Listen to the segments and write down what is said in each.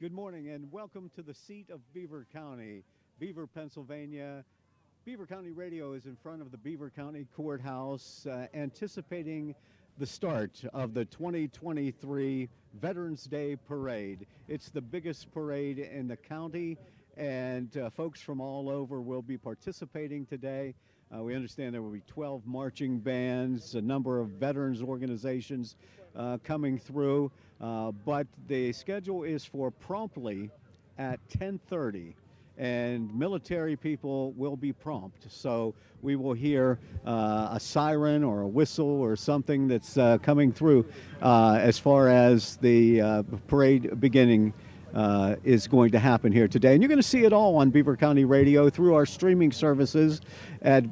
Good morning and welcome to the seat of Beaver County, Beaver, Pennsylvania. Beaver County Radio is in front of the Beaver County Courthouse, anticipating the start of the 2023 Veterans Day Parade. It's the biggest parade in the county, and folks from all over will be participating today. We understand there will be 12 marching bands, a number of veterans organizations coming through, but the schedule is for promptly at 10:30. And military people will be prompt. So we will hear a siren or a whistle or something that's coming through as far as the parade beginning is going to happen here today. And you're going to see it all on Beaver County Radio through our streaming services at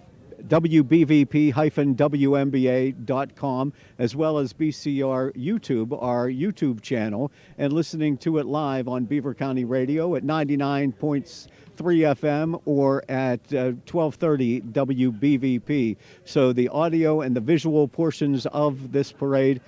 WBVP-WMBA.com, as well as BCR YouTube, our YouTube channel, and listening to it live on Beaver County Radio at 99.3 FM or at 1230 WBVP. So the audio and the visual portions of this parade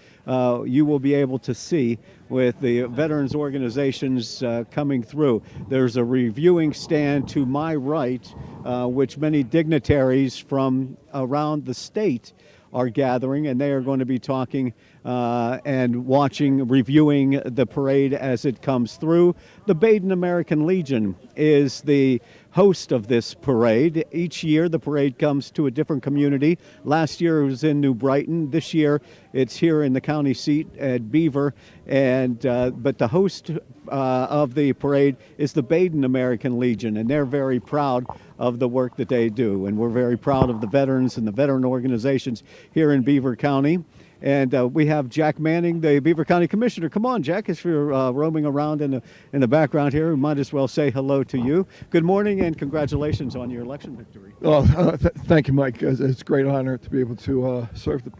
you will be able to see with the veterans organizations coming through. There's a reviewing stand to my right, which many dignitaries from around the state are gathering, and they are going to be talking and watching, reviewing the parade as it comes through. The Baden American Legion is the host of this parade. Each year the parade comes to a different community. Last year it was in New Brighton. This year it's here in the county seat at Beaver, and but the host of the parade is the Baden American Legion, and they're very proud of the work that they do, and we're very proud of the veterans and the veteran organizations here in Beaver County. And we have Jack Manning, the Beaver County Commissioner. Come on, Jack, if you're roaming around in the background here, we might as well say hello to you. Good morning and congratulations on your election victory. Oh, thank you, Mike. It's a great honor to be able to serve the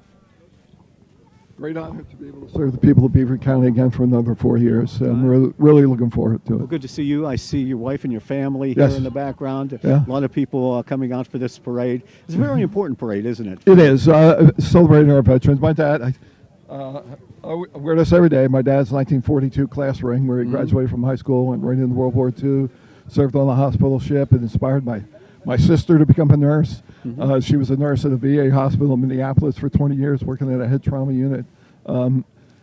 people of Beaver County again for another 4 years. I'm really looking forward to it. Well, good to see you. I see your wife and your family here in the background. Yeah. A lot of people coming out for this parade. It's a very important parade, isn't it? It is. Celebrating our veterans. My dad, I wear this every day. My dad's 1942 class ring, where he graduated from high school, went right into World War II, served on the hospital ship, and inspired my sister to become a nurse. She was a nurse at a VA hospital in Minneapolis for 20 years, working at a head trauma unit.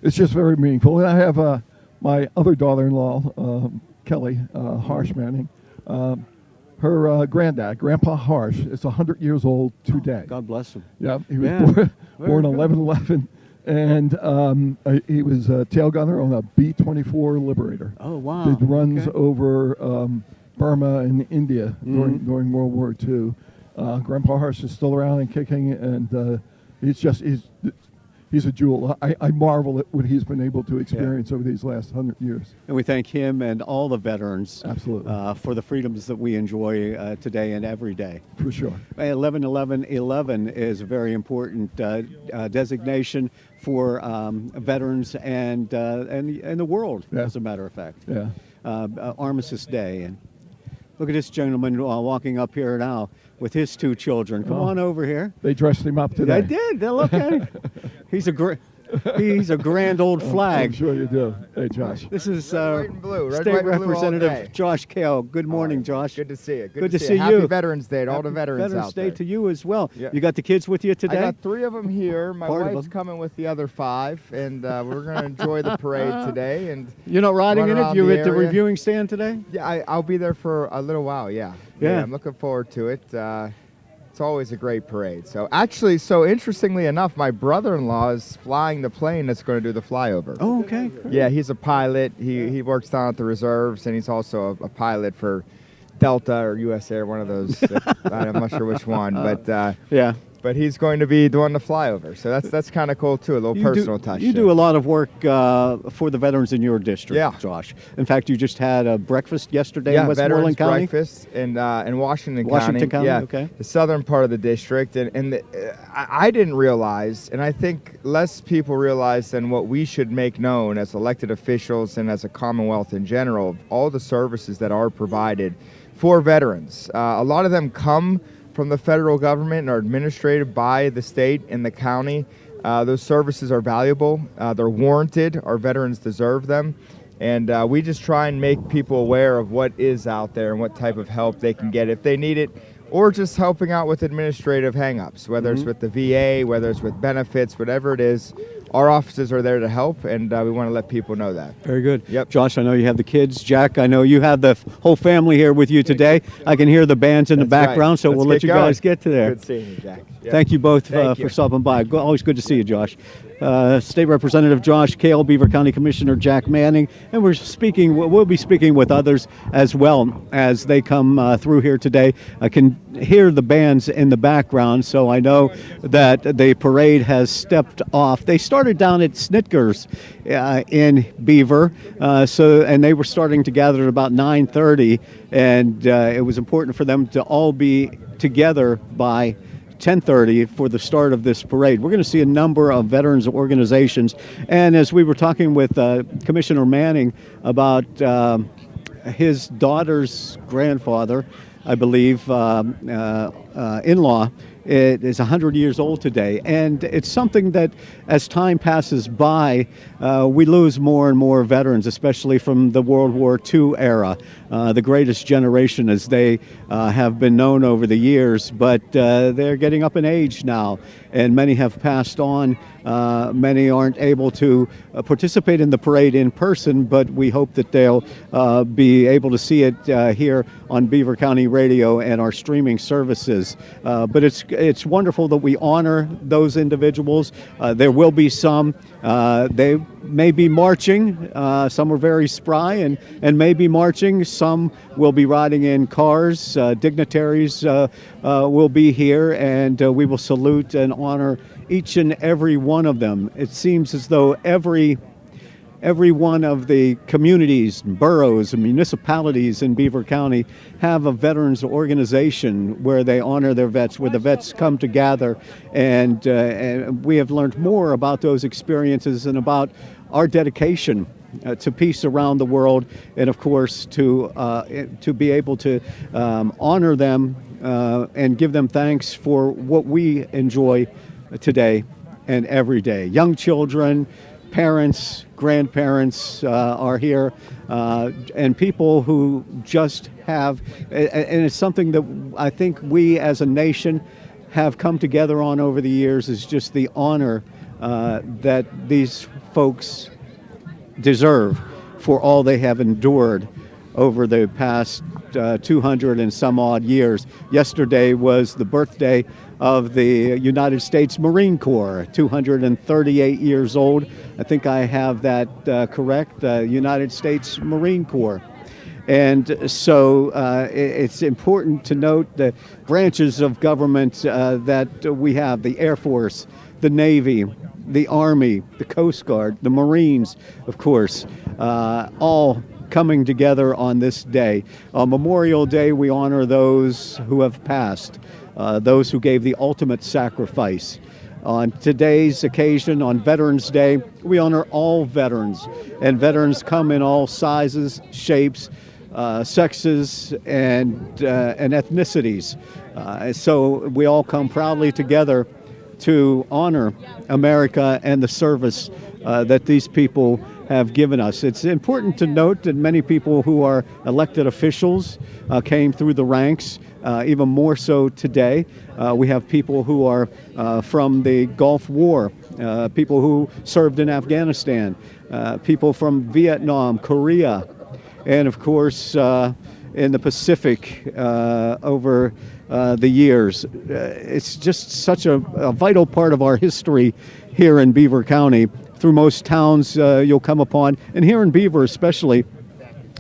It's just very meaningful. And I have my other daughter-in-law, Kelly Harsh Manning. Her granddad, Grandpa Harsh, is 100 years old today. God bless him. Yeah, he was born 11/11, and he was a tail gunner on a B-24 Liberator. Oh, wow. Did runs over Burma and India during World War II. Grandpa Harsh is still around and kicking, and he's a jewel. I marvel at what he's been able to experience over these last 100 years. And we thank him and all the veterans for the freedoms that we enjoy today and every day. For sure. 11-11-11 is a very important designation for veterans and the world, as a matter of fact. Yeah. Armistice Day. And look at this gentleman walking up here now with his two children. Come on over here. They dressed him up today. They did. They look at him. He's a grand old flag. I'm sure you do. Hey, Josh. This is Red, white, and blue. Red, State white, and blue Representative Josh Kale. Good morning, Josh. Good to see you. Good to see you. Happy Veterans Day to all the veterans Veterans out Day there. to you as well. Yeah. You got the kids with you today? I got 3 of them here. My Part of wife's them. coming with the other 5, and we're going to enjoy the parade today. And you're not riding in it? around You're the at the area. reviewing stand today? Yeah, I'll be there for a little while, yeah. I'm looking forward to it. It's always a great parade. So actually, interestingly enough, my brother-in-law is flying the plane that's going to do the flyover. Oh, okay. Yeah, he's a pilot. He works down at the reserves, and he's also a pilot for Delta or US Air, one of those. I'm not sure which one, but but he's going to be doing the flyover. So that's kind of cool too, a little personal touch. You do a lot of work for the veterans in your district, Josh. In fact, you just had a breakfast yesterday in Westmoreland County. Breakfast in Washington County. Yeah, okay. The southern part of the district, and I didn't realize, and I think less people realize than what we should make known as elected officials and as a Commonwealth in general, of all the services that are provided for veterans. A lot of them come from the federal government and are administrated by the state and the county. Those services are valuable. They're warranted. Our veterans deserve them. And we just try and make people aware of what is out there and what type of help they can get if they need it, or just helping out with administrative hang-ups, whether it's with the VA, whether it's with benefits, whatever it is. Our offices are there to help, and we want to let people know that. Very good. Yep. Josh, I know you have the kids. Jack, I know you have the whole family here with you today. I can hear the bands in the That's background, right. so Let's we'll get let you going. guys get to there. Good seeing you, Jack. Yep. Thank you both Thank you. for stopping by. Always good to see you, Josh. State Representative Josh Kale, Beaver County Commissioner Jack Manning, and we'll be speaking with others as well as they come through here today. I can hear the bands in the background, so I know that the parade has stepped off. They started down at Snitker's in Beaver, and they were starting to gather at about 9:30, and it was important for them to all be together by 10:30 for the start of this parade. We're going to see a number of veterans organizations, and as we were talking with Commissioner Manning about his daughter's grandfather, I believe, in-law, it is 100 years old today, and it's something that as time passes by, we lose more and more veterans, especially from the World War II era, the greatest generation as they have been known over the years, but they're getting up in age now, and many have passed on. Many aren't able to participate in the parade in person, but we hope that they'll be able to see it here on Beaver County Radio and our streaming services. But it's wonderful that we honor those individuals. There will be some. They may be marching. Some are very spry and may be marching. Some will be riding in cars. Dignitaries will be here, and we will salute and honor each and every one of them. It seems as though every one of the communities, boroughs, and municipalities in Beaver County have a veterans organization where they honor their vets, where the vets come together, and we have learned more about those experiences and about our dedication to peace around the world, and of course to be able to honor them and give them thanks for what we enjoy today and every day. Young children, parents, grandparents are here, and people who just have, and it's something that I think we as a nation have come together on over the years, is just the honor that these folks deserve for all they have endured over the past 200 and some odd years. Yesterday was the birthday of the United States Marine Corps, 238 years old. I think I have that correct, United States Marine Corps. And so it's important to note the branches of government that we have: the Air Force, the Navy, the Army, the Coast Guard, the Marines, of course, all coming together on this day. On Memorial Day, we honor those who have passed, those who gave the ultimate sacrifice. On today's occasion, on Veterans Day, we honor all veterans, and veterans come in all sizes, shapes, sexes, and ethnicities. So we all come proudly together to honor America and the service that these people have given us. It's important to note that many people who are elected officials came through the ranks, even more so today. We have people who are from the Gulf War, people who served in Afghanistan, people from Vietnam, Korea, and of course in the Pacific over the years. It's just such a vital part of our history here in Beaver County. Through most towns you'll come upon, and here in Beaver especially,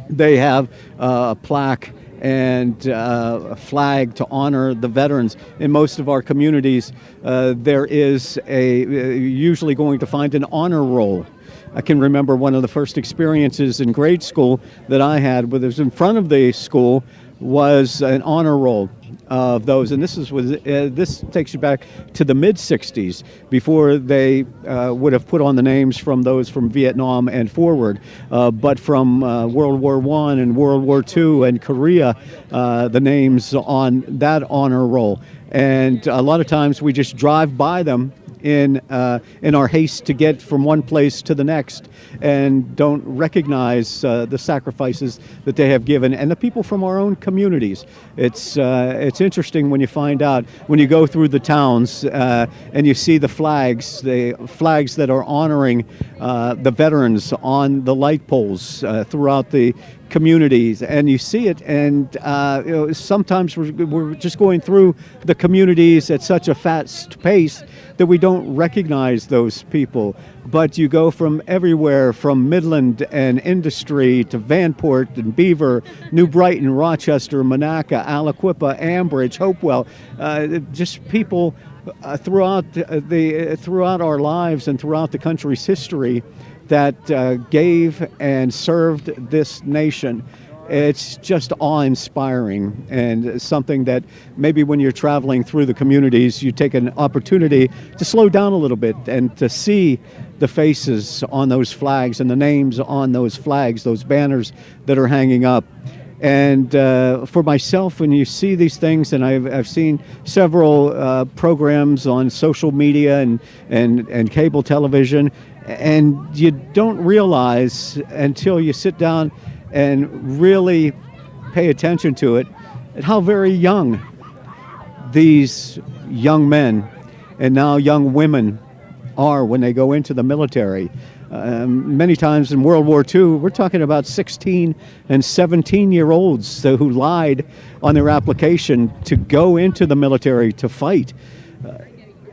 they have a plaque and a flag to honor the veterans. In most of our communities, there is usually going to find an honor roll. I can remember one of the first experiences in grade school that I had, where was in front of the school, was an honor roll of those, and this takes you back to the mid-'60s, before they would have put on the names from those from Vietnam and forward, but from World War I and World War II and Korea, the names on that honor roll. And a lot of times we just drive by them in our haste to get from one place to the next, and don't recognize the sacrifices that they have given, and the people from our own communities. It's interesting when you find out, when you go through the towns and you see the flags that are honoring the veterans on the light poles throughout the communities, and you see it, and sometimes we're just going through the communities at such a fast pace that we don't recognize those people. But you go from everywhere, from Midland and Industry to Vanport and Beaver, New Brighton, Rochester, Monaca, Aliquippa, Ambridge, Hopewell, just people throughout our lives and throughout the country's history that gave and served this nation. It's just awe-inspiring, and something that maybe when you're traveling through the communities, you take an opportunity to slow down a little bit and to see the faces on those flags and the names on those flags, those banners that are hanging up. And for myself, when you see these things, and I've seen several programs on social media and cable television, and you don't realize until you sit down and really pay attention to it, and how very young these young men and now young women are when they go into the military. Many times in World War II, we're talking about 16 and 17-year-olds who lied on their application to go into the military to fight.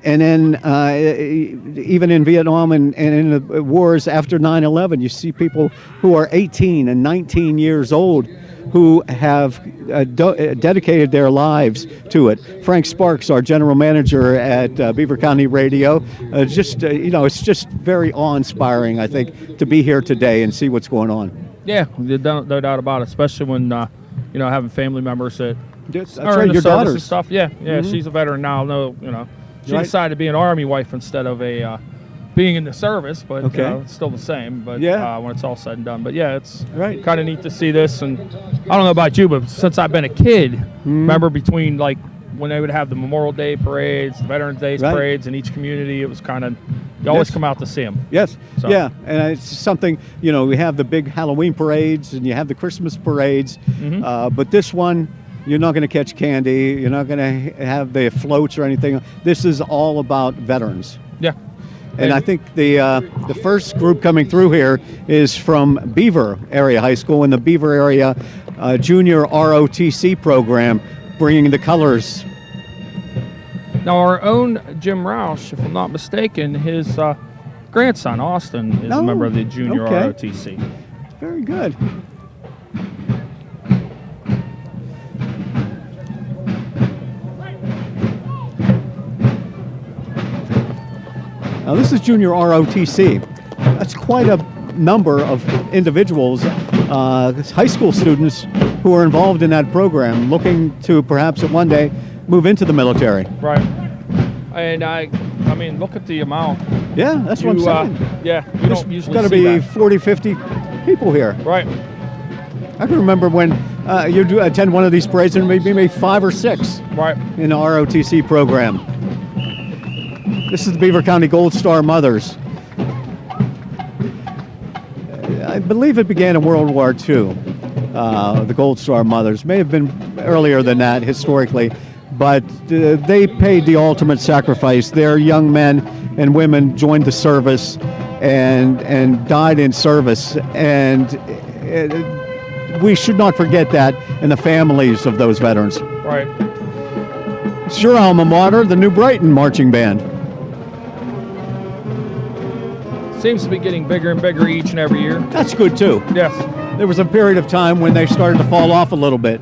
And then even in Vietnam and in the wars after 9/11, you see people who are 18 and 19 years old who have dedicated their lives to it. Frank Sparks, our general manager at Beaver County Radio, it's just very awe-inspiring, I think, to be here today and see what's going on. Yeah, no doubt about it, especially when, having family members that That's are right, in the your service and daughters. stuff. Yeah, she's a veteran now. She Right. decided to be an Army wife instead of being in the service, but Okay. it's still the same. But Yeah. when it's all said and done, but yeah, it's Right. kind of neat to see this. And I don't know about you, but since I've been a kid, remember between like when they would have the Memorial Day parades, the Veterans Day Right. parades in each community, it was kind of you always Yes. come out to see them. Yes, So- yeah, and it's something, we have the big Halloween parades and you have the Christmas parades, but this one, you're not going to catch candy, you're not going to have the floats or anything. This is all about veterans. Yeah. And I think the first group coming through here is from Beaver Area High School in the Beaver Area Junior ROTC program, bringing the colors. Now, our own Jim Roush, if I'm not mistaken, his grandson, Austin, is a member of the Junior okay. ROTC. Very good. Now this is Junior ROTC. That's quite a number of individuals, high school students who are involved in that program, looking to perhaps at one day move into the military. Right. And I mean, look at the amount. Yeah, that's what I'm saying. Yeah, you don't usually Got to see be that. 40, 50 people here. Right. I can remember when you do attend one of these parades, and maybe 5 or 6 Right. in the ROTC program. This is the Beaver County Gold Star Mothers. I believe it began in World War II, the Gold Star Mothers. May have been earlier than that historically, but they paid the ultimate sacrifice. Their young men and women joined the service and died in service, and we should not forget that in the families of those veterans. Right. It's your alma mater, the New Brighton Marching Band. Seems to be getting bigger and bigger each and every year. That's good too. Yes. There was a period of time when they started to fall off a little bit.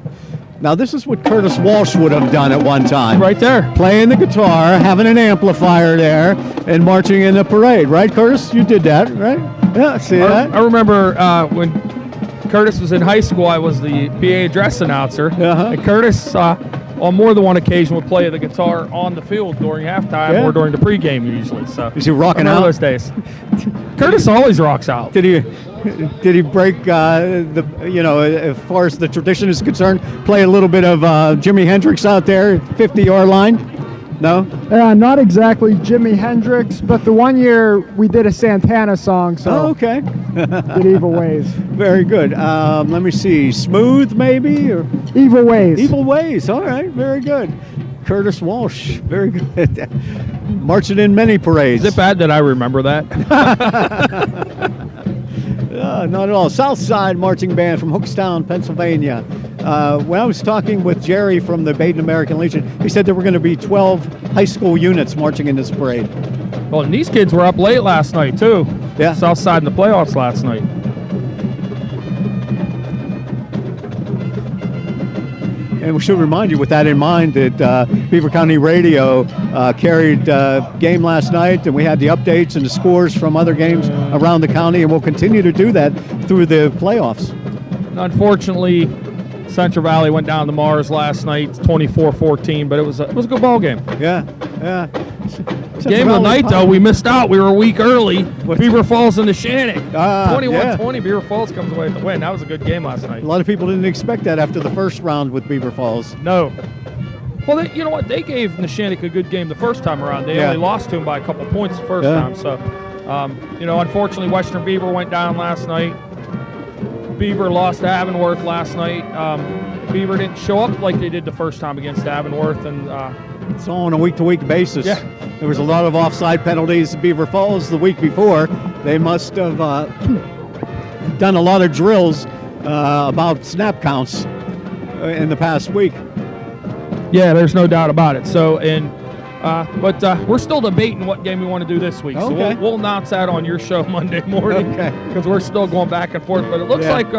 Now this is what Curtis Walsh would have done at one time. Right there. Playing the guitar, having an amplifier there, and marching in the parade. Right, Curtis? You did that, right? Yeah, see that? I remember when Curtis was in high school, I was the PA address announcer. Uh-huh. And Curtis, on more than one occasion, would play the guitar on the field during halftime Yeah. or during the pregame usually. So Is he rocking I remember out? those days. Curtis always rocks out. Did he break as far as the tradition is concerned, play a little bit of Jimi Hendrix out there, 50-yard line? No? Not exactly Jimi Hendrix, but the one year we did a Santana song, so Oh, okay. did Evil Ways. Very good. Let me see. Smooth, maybe? Or Evil Ways. Evil Ways. All right. Very good. Curtis Walsh. Very good. Marching in many parades. Is it bad that I remember that? Not at all. Southside Marching Band from Hookstown, Pennsylvania. When I was talking with Jerry from the Baden American Legion, he said there were going to be 12 high school units marching in this parade. Well, and these kids were up late last night, too. Yeah. Southside in the playoffs last night. And we should remind you, with that in mind, that Beaver County Radio carried game last night, and we had the updates and the scores from other games around the county, and we'll continue to do that through the playoffs. Unfortunately, Central Valley went down to Mars last night, 24-14, but it was a good ball game. Yeah. Game of the night, though, we missed out. We were a week early. Beaver Falls and the Shannock. 21-20, Beaver Falls comes away with the win. That was a good game last night. A lot of people didn't expect that after the first round with Beaver Falls. No. Well, you know what? They gave Neshannock a good game the first time around. They only lost to him by a couple points the first time. So, unfortunately, Western Beaver went down last night. Beaver lost to Avonworth last night. Beaver didn't show up like they did the first time against Avonworth, and it's all on a week-to-week basis. Yeah. There was a lot of offside penalties at Beaver Falls the week before. They must have done a lot of drills about snap counts in the past week. Yeah, there's no doubt about it. So, but we're still debating what game we want to do this week. Okay. So we'll announce that on your show Monday morning. Okay. Because we're still going back and forth. But it looks like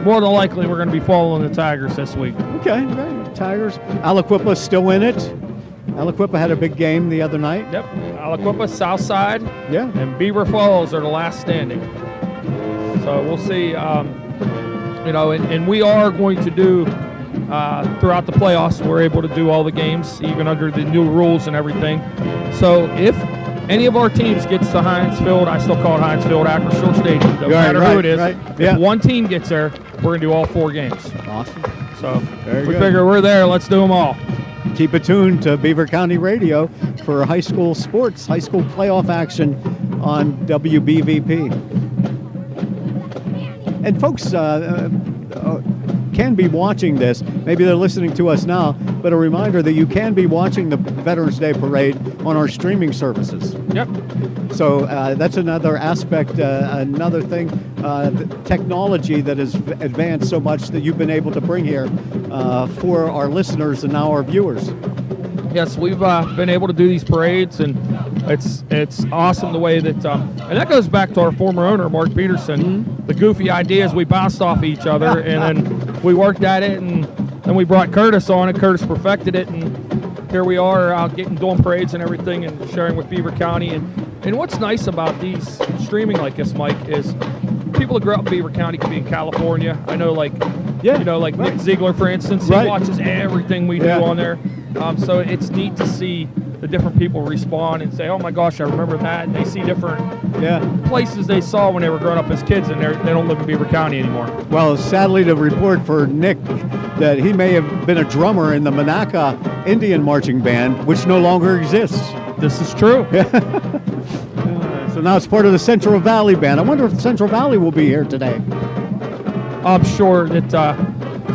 more than likely we're going to be following the Tigers this week. Okay, right. Tigers. Aliquippa's still in it. Aliquippa had a big game the other night. Yep. Aliquippa, Southside, and Beaver Falls are the last standing. So we'll see. And we are going to do throughout the playoffs. We're able to do all the games, even under the new rules and everything. So if any of our teams gets to Heinz Field, I still call it Heinz Field, Acrisure Stadium. No matter who it is. Right. If one team gets there, we're going to do all 4 games. Awesome. So Very we good. figure we're there. Let's do them all. Keep it tuned to Beaver County Radio for high school sports, high school playoff action on WBVP. And folks can be watching this. Maybe they're listening to us now, but a reminder that you can be watching the Veterans Day Parade on our streaming services. Yep. So that's another aspect, another thing, the technology that has advanced so much that you've been able to bring here for our listeners and now our viewers. Yes, we've been able to do these parades, and it's awesome the way that, and that goes back to our former owner, Mark Peterson. Mm-hmm. The goofy ideas, we bounced off each other, and then we worked at it, and then we brought Curtis on it. Curtis perfected it, and here we are out doing parades and everything and sharing with Beaver County. And what's nice about these streaming like this, Mike, is people that grow up in Beaver County could be in California. I know, like Nick Ziegler, for instance, he watches everything we do on there. So it's neat to see the different people respond and say, oh my gosh, I remember that. And they see different places they saw when they were growing up as kids, and they don't live in Beaver County anymore. Well, sadly to report for Nick that he may have been a drummer in the Monaca Indian Marching Band, which no longer exists. This is true. So now it's part of the Central Valley Band. I wonder if Central Valley will be here today. I'm sure that,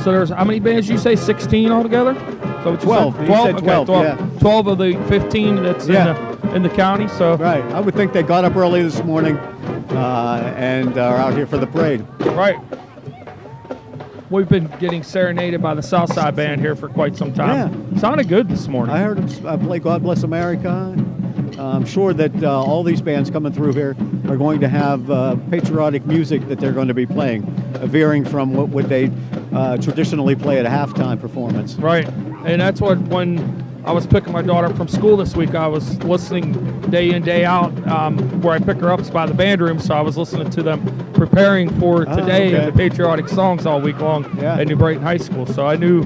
so there's, how many bands did you say, 16 altogether? So it's 12. 12? He said 12, okay, 12 of the 15 that's in the county. So right. I would think they got up early this morning and are out here for the parade. Right. We've been getting serenaded by the Southside Band here for quite some time. Sounded good this morning. I heard them play God Bless America. I'm sure that all these bands coming through here are going to have patriotic music that they're going to be playing, veering from what would they traditionally play at a halftime performance. Right. And that's what, when I was picking my daughter up from school this week, I was listening day in, day out. Where I pick her up is by the band room, so I was listening to them preparing for today and the patriotic songs all week long at New Brighton High School. So I knew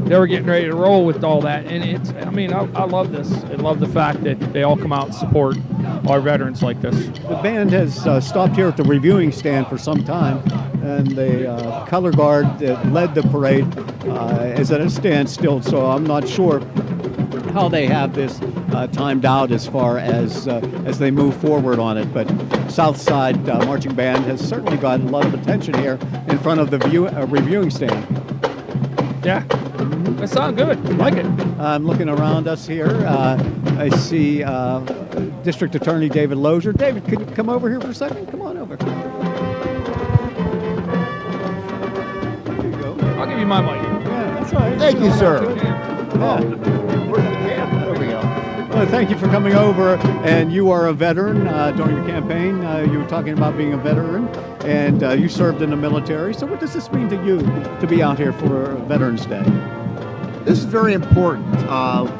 they were getting ready to roll with all that. And it's, I mean, I love this. I love the fact that they all come out and support our veterans like this. The band has stopped here at the reviewing stand for some time, and the color guard that led the parade is at a standstill, so I'm not sure how they have this timed out as far as they move forward on it. But Southside Marching Band has certainly gotten a lot of attention here in front of the reviewing stand. Yeah, that sounds good. I like it. I'm looking around us here. I see District Attorney David Lozier. David, could you come over here for a second? Come on over. There you go. I'll give you my mic. Yeah, that's all right. Thank you, sir. Yeah. Where's the camera? There we go. Well, thank you for coming over. And you are a veteran during the campaign. You were talking about being a veteran, and you served in the military. So what does this mean to you to be out here for Veterans Day? This is very important.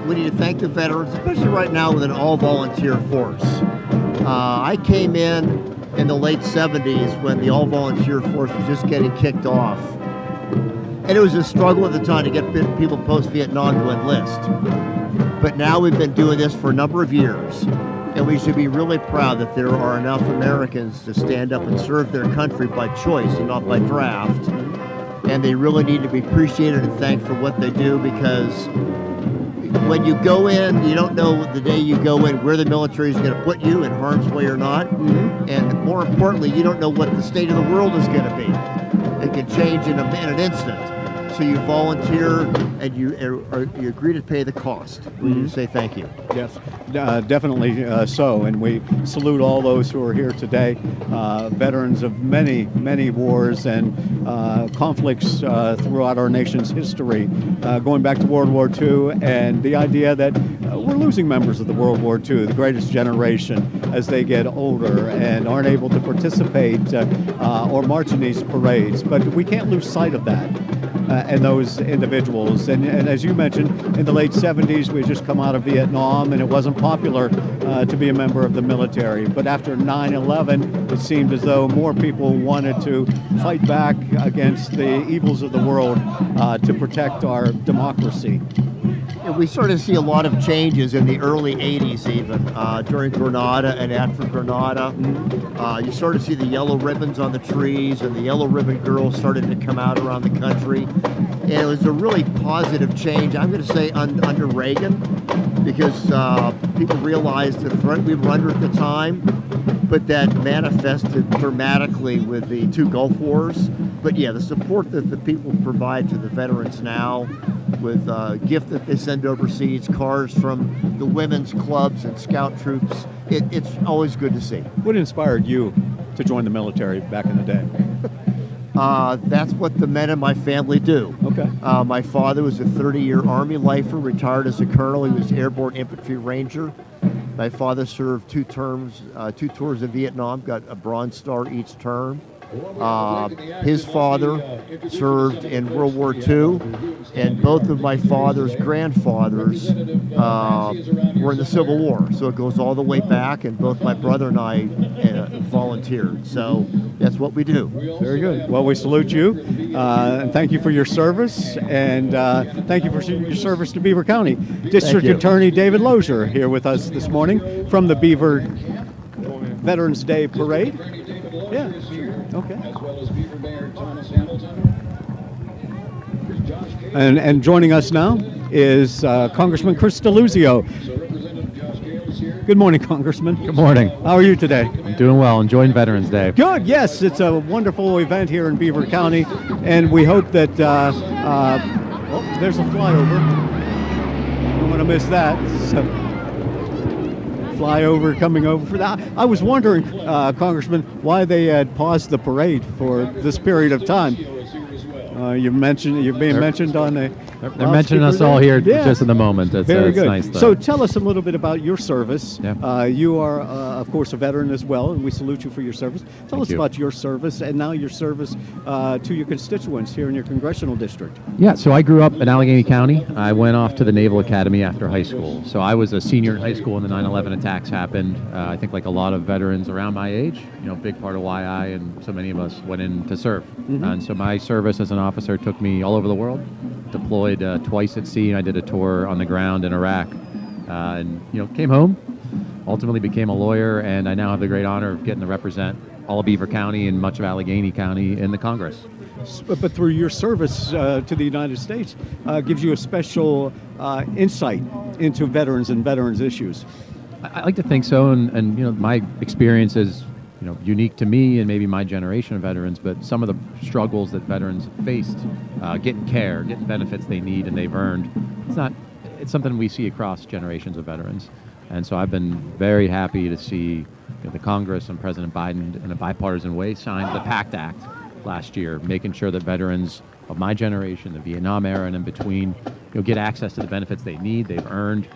We need to thank the veterans, especially right now with an all-volunteer force. I came in the late 70s when the all-volunteer force was just getting kicked off. And it was a struggle at the time to get people post-Vietnam to enlist. But now we've been doing this for a number of years, and we should be really proud that there are enough Americans to stand up and serve their country by choice and not by draft. And they really need to be appreciated and thanked for what they do, because when you go in, you don't know the day you go in where the military is going to put you, in harm's way or not. And more importantly, you don't know what the state of the world is going to be. It can change in an instant. So you volunteer and you agree to pay the cost. We need to say thank you. Yes, definitely so. And we salute all those who are here today, veterans of many, many wars and conflicts throughout our nation's history, going back to World War II, and the idea that we're losing members of the World War II, the greatest generation, as they get older and aren't able to participate or march in these parades. But we can't lose sight of that. And those individuals. And as you mentioned, in the late 70s, we had just come out of Vietnam, and it wasn't popular to be a member of the military. But after 9/11, it seemed as though more people wanted to fight back against the evils of the world to protect our democracy. We started to see a lot of changes in the early 80s even, during Grenada and after Grenada. You started to see the yellow ribbons on the trees, and the yellow ribbon girls started to come out around the country. And it was a really positive change, I'm going to say, under Reagan, because people realized the threat we were under at the time, but that manifested dramatically with the two Gulf Wars. But yeah, the support that the people provide to the veterans now, with gift that they send overseas, cars from the women's clubs and scout troops, it's always good to see. What inspired you to join the military back in the day? That's what the men in my family do. Okay. My father was a 30-year Army lifer, retired as a colonel. He was airborne infantry ranger. My father served 2 tours in Vietnam, got a Bronze Star each term. His father served in World War II, and both of my father's grandfathers were in the Civil War. So it goes all the way back, and both my brother and I volunteered. So that's what we do. Very good. Well, we salute you, and thank you for your service, and thank you for your service to Beaver County. District Attorney David Lozier here with us this morning from the Beaver Veterans Day Parade. Yeah, sure. Okay. And joining us now is Congressman Chris Delusio. Good morning, Congressman. Good morning. How are you today? I'm doing well, enjoying Veterans Day. Good, yes. It's a wonderful event here in Beaver County, and we hope that, there's a flyover. Don't want to miss that. So, flyover coming over for that. I was wondering, Congressman, why they had paused the parade for this period of time. You're being mentioned on the. They're mentioning us all here just in the moment. It's very good. Nice, so tell us a little bit about your service. Yeah. You are, of course, a veteran as well, and we salute you for your service. Tell us about your service and now your service to your constituents here in your congressional district. Yeah, so I grew up in Allegheny County. I went off to the Naval Academy after high school. So I was a senior in high school when the 9/11 attacks happened. I think like a lot of veterans around my age, a big part of why I and so many of us went in to serve. And so my service as an officer took me all over the world. Deployed twice at sea, and I did a tour on the ground in Iraq, and came home, ultimately became a lawyer, and I now have the great honor of getting to represent all of Beaver County and much of Allegheny County in the Congress. but through your service to the United States, gives you a special insight into veterans and veterans issues. I like to think so, and my experience is unique to me and maybe my generation of veterans, but some of the struggles that veterans faced, getting care, getting benefits they need and they've earned, it's something we see across generations of veterans. And so I've been very happy to see the Congress and President Biden in a bipartisan way signed the PACT Act last year, making sure that veterans of my generation, the Vietnam era and in between, get access to the benefits they need, they've earned,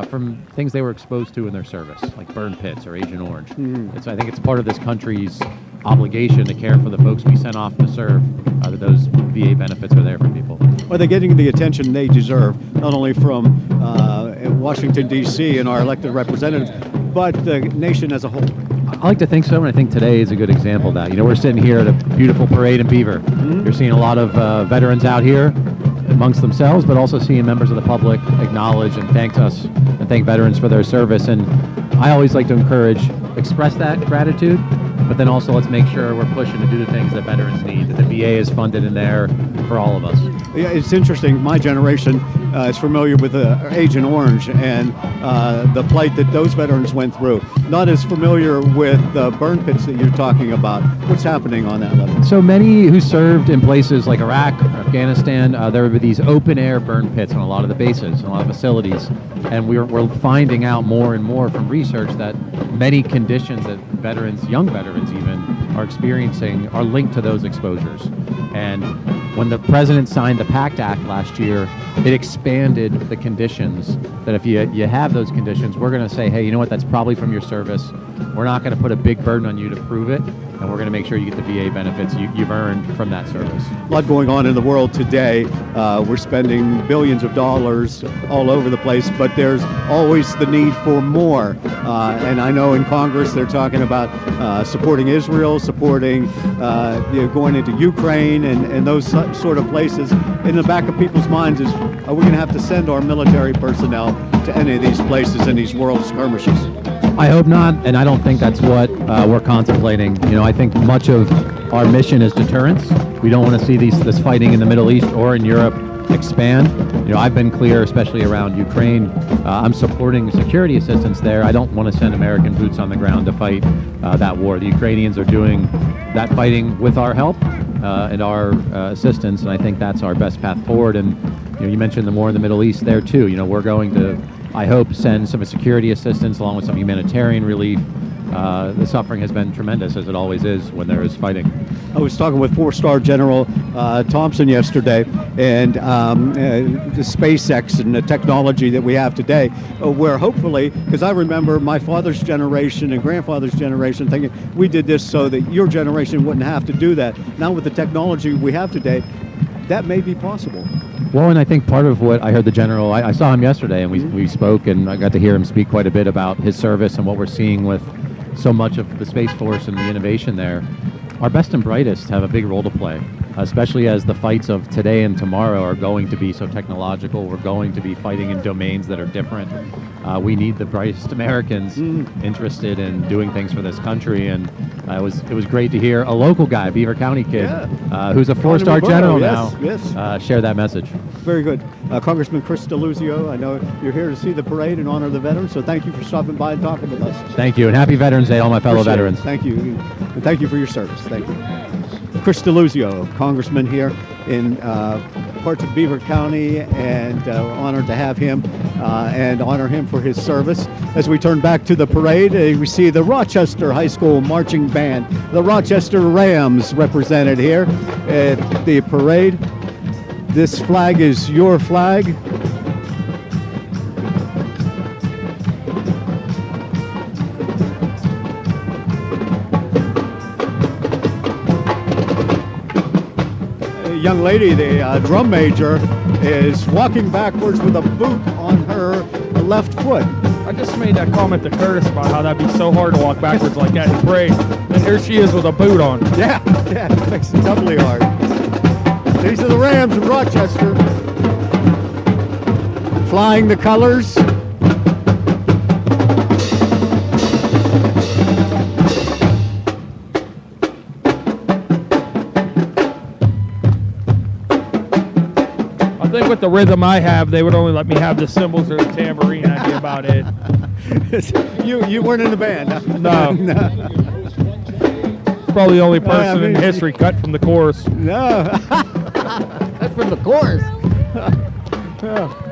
from things they were exposed to in their service, like burn pits or Agent Orange. I think it's part of this country's obligation to care for the folks we sent off to serve, that those VA benefits are there for people. Are they getting the attention they deserve, not only from Washington, D.C. and our elected representatives, but the nation as a whole? I like to think so, and I think today is a good example of that. We're sitting here at a beautiful parade in Beaver. You're seeing a lot of veterans out here amongst themselves, but also seeing members of the public acknowledge and thank us and thank veterans for their service. And I always like to express that gratitude, but then also let's make sure we're pushing to do the things that veterans need, that the VA is funded in there for all of us. Yeah, it's interesting. My generation is familiar with Agent Orange and the plight that those veterans went through. Not as familiar with the burn pits that you're talking about. What's happening on that level? So many who served in places like Iraq or Afghanistan, there were these open-air burn pits on a lot of the bases, and a lot of facilities. And we're finding out more and more from research that many conditions that veterans, young veterans even, are experiencing are linked to those exposures. And when the president signed the PACT Act last year, it expanded the conditions that if you have those conditions, we're going to say, hey, you know what, that's probably from your service. We're not going to put a big burden on you to prove it, and we're going to make sure you get the VA benefits you've earned from that service. A lot going on in the world today. We're spending billions of dollars all over the place, but there's always the need for more. And I know in Congress they're talking about supporting Israel, supporting going into Ukraine and those sort of places. In the back of people's minds is, are we going to have to send our military personnel to any of these places in these world skirmishes? I hope not, and I don't think that's what we're contemplating. I think much of our mission is deterrence. We don't want to see this fighting in the Middle East or in Europe expand. I've been clear, especially around Ukraine. I'm supporting security assistance there. I don't want to send American boots on the ground to fight that war. The Ukrainians are doing that fighting with our help and our assistance, and I think that's our best path forward. And you mentioned the war in the Middle East there too. We're going to, I hope, send some security assistance along with some humanitarian relief. The suffering has been tremendous, as it always is when there is fighting. I was talking with 4-star General Thompson yesterday, and the SpaceX and the technology that we have today, where hopefully, because I remember my father's generation and grandfather's generation thinking, we did this so that your generation wouldn't have to do that. Now with the technology we have today, that may be possible. Well, and I think part of what I heard the general, I saw him yesterday, and we spoke, and I got to hear him speak quite a bit about his service and what we're seeing with so much of the Space Force and the innovation there. Our best and brightest have a big role to play, especially as the fights of today and tomorrow are going to be so technological. We're going to be fighting in domains that are different. We need the brightest Americans interested in doing things for this country, and it was great to hear a local guy, Beaver County kid, who's a 4-star general now, share that message. Very good. Congressman Chris Delusio, I know you're here to see the parade and honor the veterans, so thank you for stopping by and talking with us. Thank you, and happy Veterans Day, all my fellow veterans. Thank you, and thank you for your service. Thank you. Chris Delusio, Congressman here in parts of Beaver County, and honored to have him and honor him for his service. As we turn back to the parade, we see the Rochester High School Marching Band, the Rochester Rams represented here at the parade. This flag is your flag. Young lady, the drum major, is walking backwards with a boot on her left foot. I just made that comment to Curtis about how that'd be so hard to walk backwards like that in parade. And here she is with a boot on. Yeah, it makes it doubly hard. These are the Rams of Rochester, flying the colors. the rhythm I have, they would only let me have the cymbals or the tambourine. That'd be about it. You weren't in the band. Huh? No. Probably the only person in history cut from the chorus. No. That's from the chorus.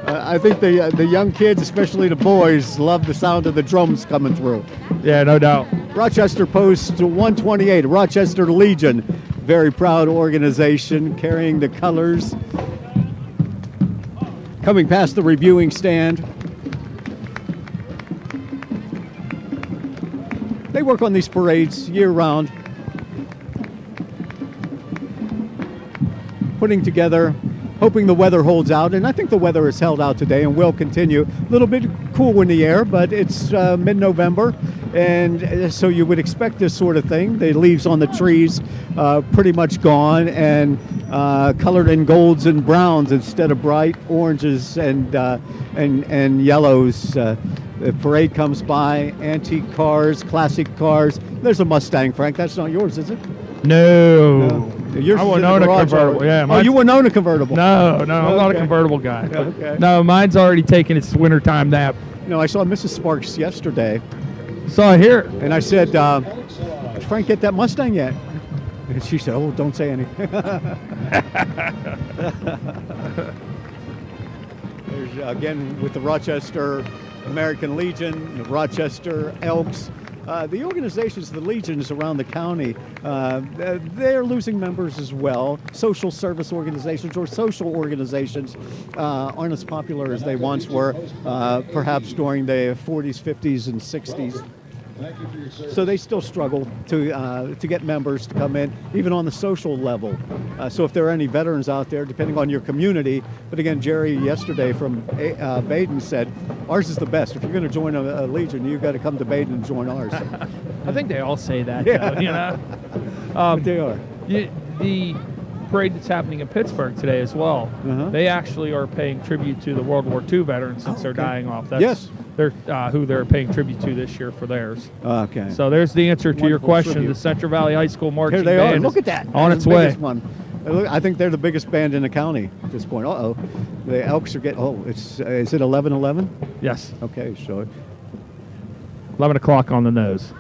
I think the young kids, especially the boys, love the sound of the drums coming through. Yeah, no doubt. Rochester Post 128, Rochester Legion, very proud organization carrying the colors. Coming past the reviewing stand. They work on these parades year-round, putting together, hoping the weather holds out, and I think the weather has held out today and will continue. A little bit cool in the air, but it's mid-November, and so you would expect this sort of thing. The leaves on the trees pretty much gone and colored in golds and browns instead of bright oranges and yellows. The parade comes by, antique cars, classic cars. There's a Mustang, Frank. That's not yours, is it? No. Yours I is in wouldn't the own a garage convertible. already. Yeah, Oh, you wouldn't own a convertible? No, I'm not a Okay. convertible guy. Okay. No, mine's already taken its wintertime nap. No, I saw Mrs. Sparks yesterday, So I hear. and I said, did Frank get that Mustang yet? And she said, oh, don't say anything. There's, again, with the Rochester American Legion, the Rochester Elks, the organizations, the legions around the county, they're losing members as well. Social service organizations or social organizations aren't as popular as they once were, perhaps during the 40s, 50s, and 60s. So they still struggle to get members to come in, even on the social level. So if there are any veterans out there, depending on your community, but again, Jerry yesterday from Baden said, ours is the best. If you're going to join a Legion, you've got to come to Baden and join ours. I think they all say that, Yeah. though, you know. But they are. The parade that's happening in Pittsburgh today as well, Uh-huh. they actually are paying tribute to the World War II veterans since they're okay. dying off. That's Yes. They're, who they're paying tribute to this year for theirs. Okay. So there's the answer to your Wonderful question. tribute. The Central Valley High School Marching Here they are. Band Look is at that. on They're its the way. biggest one. I think they're the biggest band in the county at this point. Uh-oh. The Elks are getting, is it 11:11? Yes, Okay, so 11 o'clock on the nose.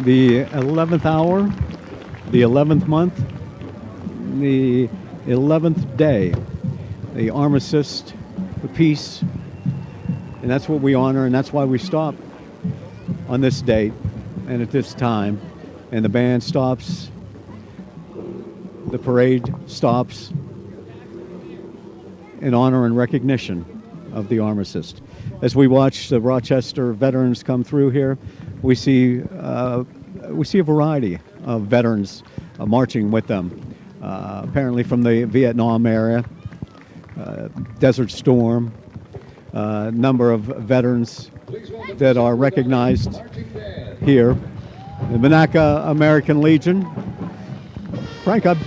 the 11th hour, the 11th month, the 11th day, the armistice, the peace, and that's what we honor, and that's why we stop on this date and at this time, and the band stops, the parade stops in honor and recognition of the armistice. As we watch the Rochester veterans come through here, we see a variety of veterans marching with them, apparently from the Vietnam era, Desert Storm, number of veterans that are recognized here. The Monaca American Legion. Frank, I'm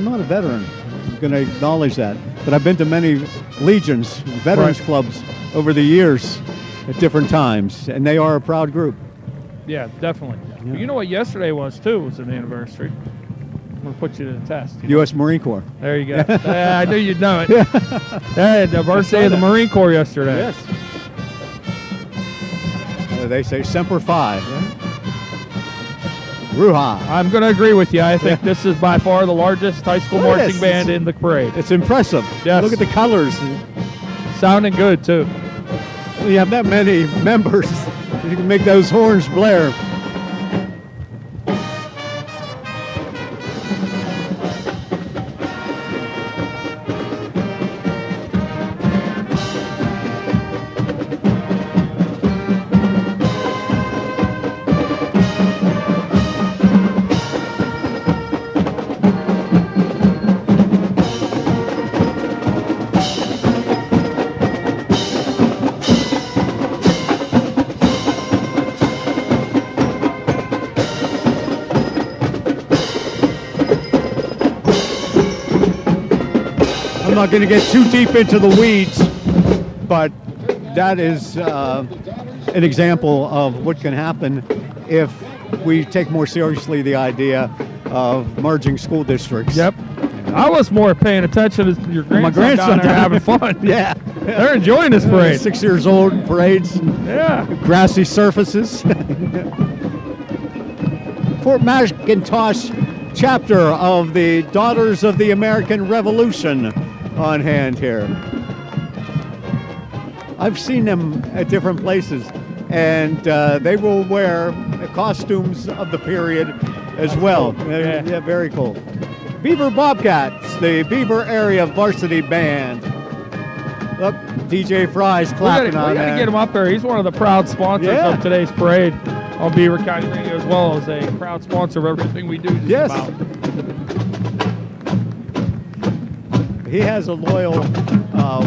not a veteran. I'm going to acknowledge that. but I've been to many legions, veterans clubs over the years at different times, and they are a proud group. Yeah, definitely. Yeah. But you know what yesterday was, too, was an anniversary. I'm going to put you to the test. U.S. Marine Corps. There you go. I knew you'd know it. Yeah, the birthday of the Marine Corps yesterday. Yes. They say Semper Fi. Ruha. I'm going to agree with you. I think this is by far the largest high school marching band in the parade. It's impressive. Yes. Look at the colors. Sounding good, too. When you have that many members, you can make those horns blare. I'm not going to get too deep into the weeds, but that is an example of what can happen if we take more seriously the idea of merging school districts. Yep. I was more paying attention to your grandson down there having fun. Yeah. They're enjoying this parade. 6 years old, parades, Yeah. grassy surfaces. Fort McIntosh chapter of the Daughters of the American Revolution on hand here. I've seen them at different places, and they will wear costumes of the period as well. Cool. Yeah, very cool. Beaver Bobcats, the Beaver Area Varsity Band. Look, DJ Fry's clapping on We there. got to get him up there. He's one of the proud sponsors of today's parade on Beaver County Radio, as well as a proud sponsor of everything we do. Just about. He has a loyal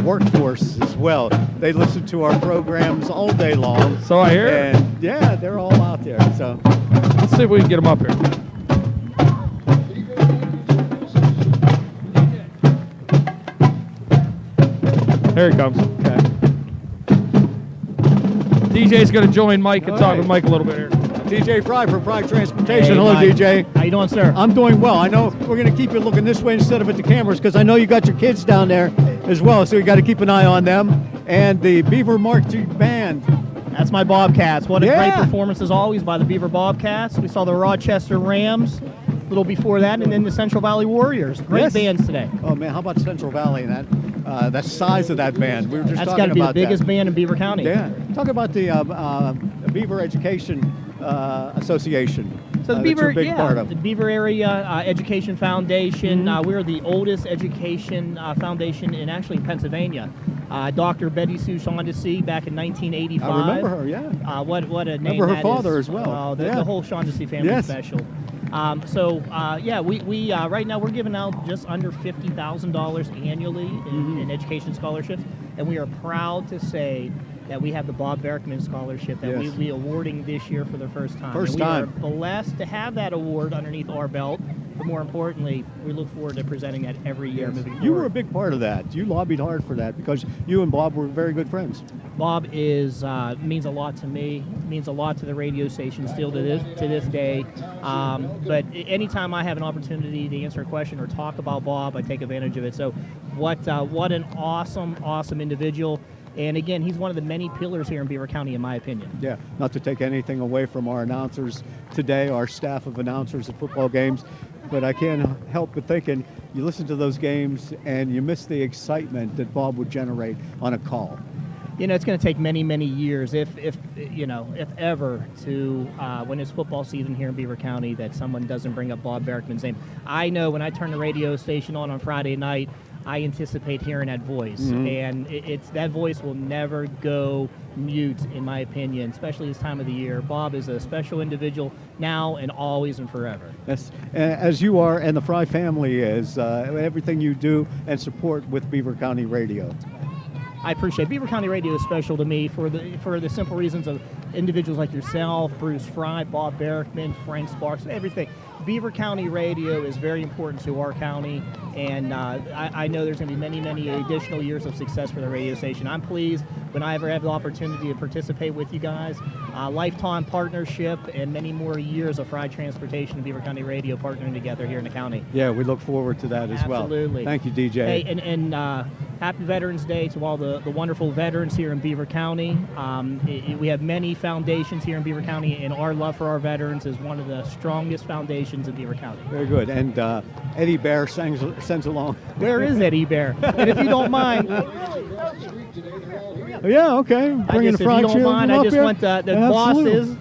workforce as well. They listen to our programs all day long. So I hear. And yeah, they're all out there. So let's see if we can get him up here. There he comes. Okay. DJ's going to join Mike and talk with Mike a little bit here. DJ Fry from Fry Transportation. Hey, Hello, Mike. DJ. How you doing, sir? I'm doing well. I know we're going to keep you looking this way instead of at the cameras because I know you got your kids down there as well, so you got to keep an eye on them. And the Beaver Marching Band. That's my Bobcats. What a great performance as always by the Beaver Bobcats. We saw the Rochester Rams a little before that, and then the Central Valley Warriors. Great bands today. Oh man, how about Central Valley and that size of that band? We were just That's talking got to be the about biggest band in Beaver County. Yeah. Talk about the Beaver Education Association. So the that Beaver, you're a big part of. the Beaver Area Education Foundation. We're the oldest education foundation in Pennsylvania. Dr. Betty Sue Shaughnessy back in 1985. I remember her, yeah. What a name Remember her that father is. as well. Oh, the whole Shaughnessy family is special. We right now we're giving out just under $50,000 annually in education scholarships, and we are proud to say that we have the Bob Berkman Scholarship that we'll be awarding this year for the first time. We are blessed to have that award underneath our belt, but more importantly, we look forward to presenting that every year moving forward. You were a big part of that. You lobbied hard for that because you and Bob were very good friends. Bob is means a lot to me, means a lot to the radio station still to this day. But anytime I have an opportunity to answer a question or talk about Bob, I take advantage of it. So what an awesome individual. And again, he's one of the many pillars here in Beaver County, in my opinion. Yeah, not to take anything away from our announcers today, our staff of announcers at football games, but I can't help but thinking you listen to those games and you miss the excitement that Bob would generate on a call. You know, it's going to take many years, if ever, to when it's football season here in Beaver County, that someone doesn't bring up Bob Berkman's name. I know when I turn the radio station on Friday night, I anticipate hearing that voice, and it's that voice will never go mute, in my opinion, especially this time of the year. Bob is a special individual now and always and forever. Yes, as you are, and the Fry family is, everything you do and support with Beaver County Radio. I appreciate it. Beaver County Radio is special to me for the simple reasons of individuals like yourself, Bruce Fry, Bob Berkman, Frank Sparks, everything. Beaver County Radio is very important to our county, and I know there's going to be many, many additional years of success for the radio station. I'm pleased when I ever have the opportunity to participate with you guys. Lifetime partnership and many more years of Fried Transportation and Beaver County Radio partnering together here in the county. Yeah, we look forward to that as well. Absolutely. Thank you, DJ. Hey, and happy Veterans Day to all the wonderful veterans here in Beaver County. We have many foundations here in Beaver County, and our love for our veterans is one of the strongest foundations in Beaver County. Very good. And Eddie Bear sends along. Where is Eddie Bear? And if you don't mind, yeah, okay. Bringing the if you don't mind, I just here. want the bosses.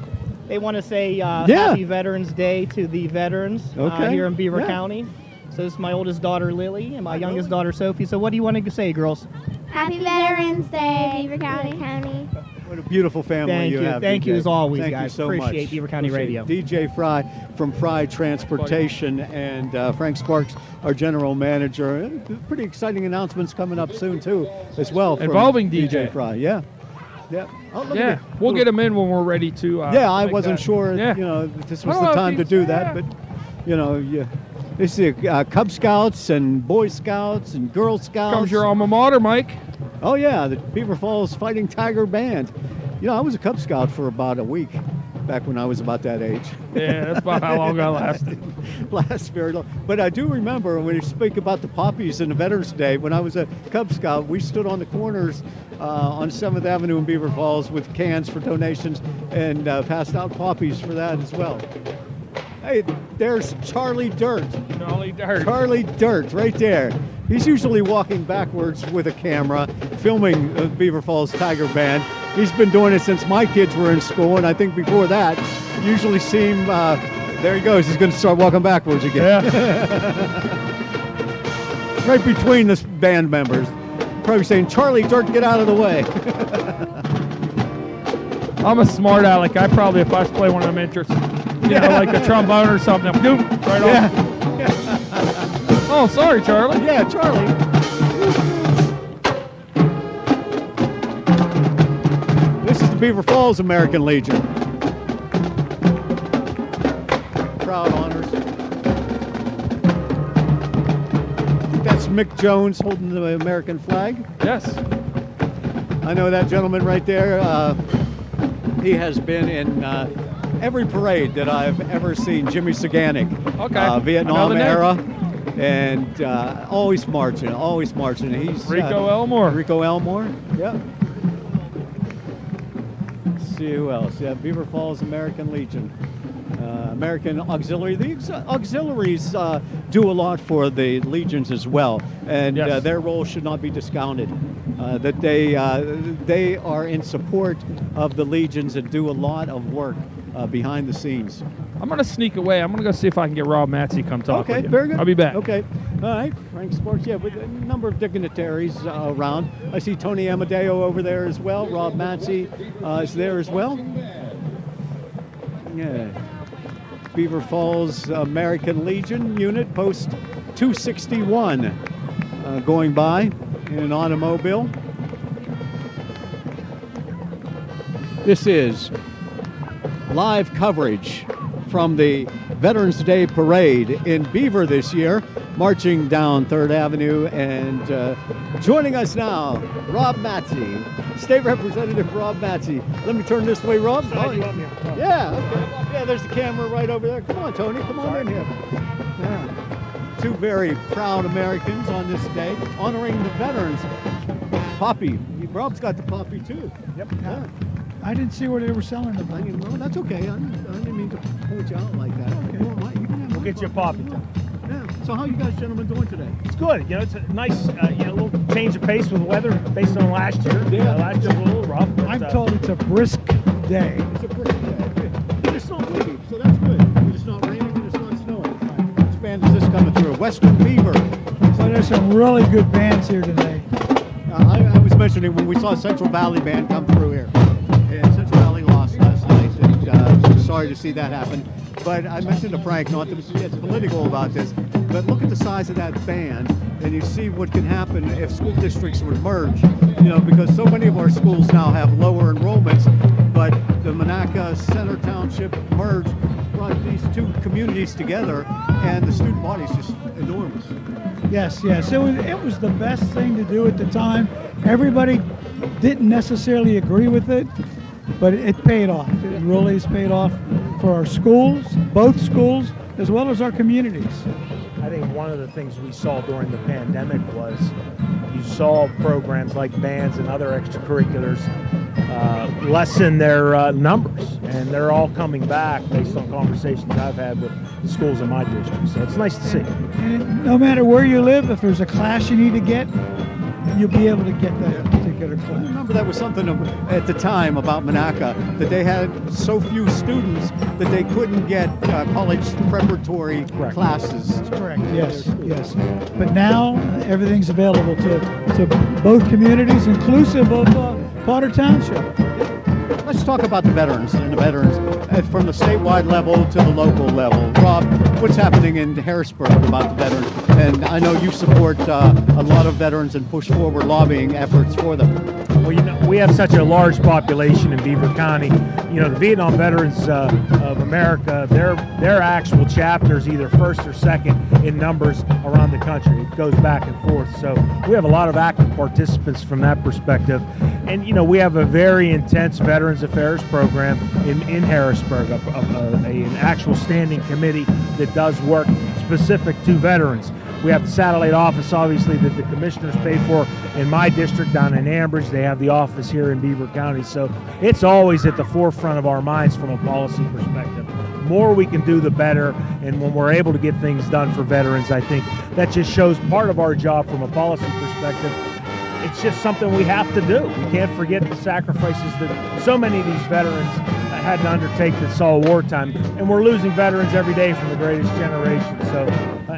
They want to say Happy Veterans Day to the veterans here in Beaver County. So this is my oldest daughter, Lily, and my youngest daughter, Sophie. So what do you want to say, girls? Happy Veterans Day, Beaver County. What a beautiful family you have. Thank DJ. you as always, Thank guys. You so Appreciate much. Beaver County Radio. DJ Fry from Fry Transportation and Frank Sparks, our general manager. And pretty exciting announcements coming up soon too, as well. From Involving DJ Fry. Yeah. Yeah. Oh, look Yeah, at it. we'll get him in when we're ready to. Yeah, I make wasn't that. sure. Yeah. You know, this was I don't the know time if to he's- do that, but you know, you see Cub Scouts and Boy Scouts and Girl Scouts. Comes your alma mater, Mike. Oh yeah, the Beaver Falls Fighting Tiger Band. You know, I was a Cub Scout for about a week back when I was about that age. Yeah, that's about how long I lasted. Last very long. But I do remember when you speak about the poppies in the Veterans Day, when I was a Cub Scout, we stood on the corners on 7th Avenue in Beaver Falls with cans for donations and passed out poppies for that as well. Hey, there's Charlie Dirt. Charlie Dirt. Charlie Dirt, right there. He's usually walking backwards with a camera, filming the Beaver Falls Tiger Band. He's been doing it since my kids were in school, and I think before that, usually see him, there he goes, he's going to start walking backwards again. Yeah. Right between the band members. Probably saying, Charlie Dirt, get out of the way. I'm a smart aleck. I probably, if I was playing one of them interests, you know, like a trombone or something, I'm doop, right off. Oh, sorry, Charlie. Yeah, Charlie. This is the Beaver Falls American Legion. Proud honors. I think that's Mick Jones holding the American flag. Yes. I know that gentleman right there. He has been in every parade that I've ever seen. Jimmy Saganik. Okay. Vietnam Another name. era. And always marching. He's Rico Elmore. Rico Elmore, yep. Let's see who else. Yeah, Beaver Falls American Legion. American Auxiliary. The auxiliaries do a lot for the legions as well, and Yes. their role should not be discounted. That they are in support of the legions and do a lot of work behind the scenes. I'm going to sneak away. I'm going to go see if I can get Rob Matsey come talk Okay, with you. very good. I'll be back. Okay, all right. Frank Sports, yeah, with a number of dignitaries around. I see Tony Amadeo over there as well. Rob Matsey is there as well. Yeah. Beaver Falls American Legion unit, post 261, going by in an automobile. This is live coverage from the Veterans Day Parade in Beaver this year, marching down 3rd Avenue, and joining us now, Rob Matsey, State Representative Rob Matsey. Let me turn this way, Rob. Oh, yeah, okay. Yeah, there's the camera right over there. Come on, Tony, come on in here. Yeah. Two very proud Americans on this day, honoring the veterans. Poppy. Rob's got the poppy, too. Yep. Yeah. I didn't see what they were selling them. I mean, well, that's okay. I didn't mean to point you out like that. Okay. Well, you can have We'll get you a poppy. Yeah. So how you guys gentlemen doing today? It's good. You know, it's a nice, little change of pace with the weather based on last year. Yeah. Last year was a little rough. But, I'm told it's a brisk day. It's a pretty day. And it's not windy, so that's good. It's not raining and it's not snowing. Which band is this coming through? Western Beaver. So there's some really good bands here today. I was mentioning when we saw Central Valley Band come through here. And Central Valley lost last night, and sorry to see that happen. But I mentioned to Frank, not to get political about this, but look at the size of that band, and you see what can happen if school districts would merge because so many of our schools now have lower enrollments, but the Monaca Center Township merged, brought these two communities together, and the student body is just enormous. Yes. It was the best thing to do at the time. Everybody didn't necessarily agree with it, but it paid off. It really has paid off for our schools, both schools, as well as our communities. I think one of the things we saw during the pandemic was you saw programs like bands and other extracurriculars lessen their numbers, and they're all coming back based on conversations I've had with the schools in my district. So it's nice to see. And no matter where you live, if there's a class you need to get, you'll be able to get that particular class. I remember that was something at the time about Monaca, that they had so few students that they couldn't get college preparatory classes. That's correct. Yes. But now everything's available to both communities, inclusive of Potter Township. Let's talk about the veterans and the veterans from the statewide level to the local level. Rob, what's happening in Harrisburg about the veterans? And I know you support a lot of veterans and push forward lobbying efforts for them. Well, we have such a large population in Beaver County. The Vietnam Veterans of America, their actual chapters, either first or second in numbers around the country. It goes back and forth. So we have a lot of active participants from that perspective. And, we have a very intense Veterans Affairs program in Harrisburg, an actual standing committee that does work specific to veterans. We have the satellite office, obviously, that the commissioners pay for in my district down in Ambridge. They have the office here in Beaver County. So it's always at the forefront of our minds from a policy perspective. The more we can do, the better. And when we're able to get things done for veterans, I think that just shows part of our job from a policy perspective. It's just something we have to do. We can't forget the sacrifices that so many of these veterans had to undertake that saw wartime. And we're losing veterans every day from the greatest generation. So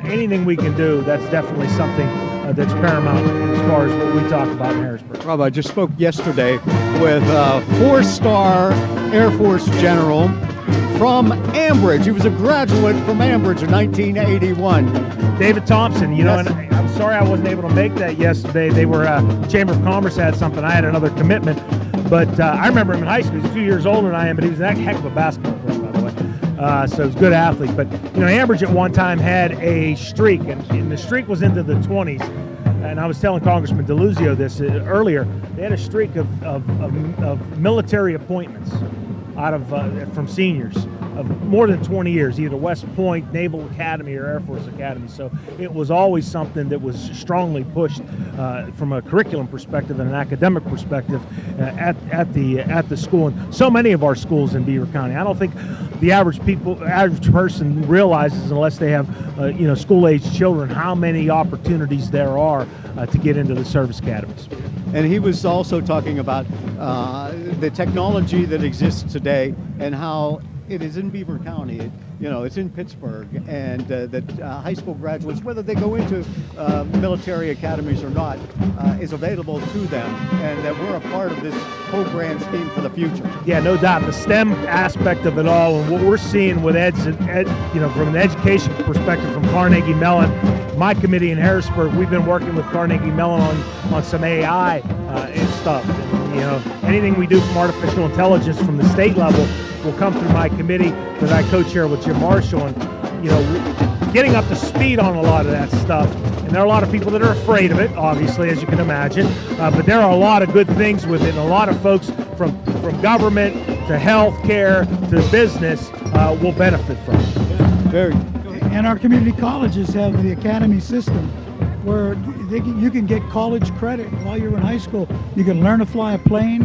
anything we can do, that's definitely something that's paramount as far as what we talk about in Harrisburg. Rob, I just spoke yesterday with a 4-star Air Force general from Ambridge. He was a graduate from Ambridge in 1981. David Thompson, Yes. and I'm sorry I wasn't able to make that yesterday. They were, Chamber of Commerce had something. I had another commitment. But I remember him in high school. He's a few years older than I am, but he was a heck of a basketball player, by the way. So he's a good athlete. But, Ambridge at one time had a streak, and the streak was into the 20s. And I was telling Congressman Delusio this earlier. They had a streak of military appointments out of from seniors of more than 20 years, either West Point, Naval Academy, or Air Force Academy. So it was always something that was strongly pushed from a curriculum perspective and an academic perspective at the school. And so many of our schools in Beaver County, I don't think the average person realizes, unless they have school-age children, how many opportunities there are to get into the service academies. And he was also talking about the technology that exists today and how it is in Beaver County. It's in Pittsburgh, and that high school graduates, whether they go into military academies or not, is available to them, and that we're a part of this whole grand scheme for the future. Yeah, no doubt. The STEM aspect of it all, and what we're seeing with from an education perspective from Carnegie Mellon, my committee in Harrisburg, we've been working with Carnegie Mellon on some AI and stuff. And, anything we do from artificial intelligence from the state level will come through my committee that I co-chair with Jim Marshall, and getting up to speed on a lot of that stuff. And there are a lot of people that are afraid of it, obviously, as you can imagine, but there are a lot of good things with it, and a lot of folks from government to healthcare to business will benefit from it. Very. And our community colleges have the academy system where you can get college credit while you're in high school. You can learn to fly a plane.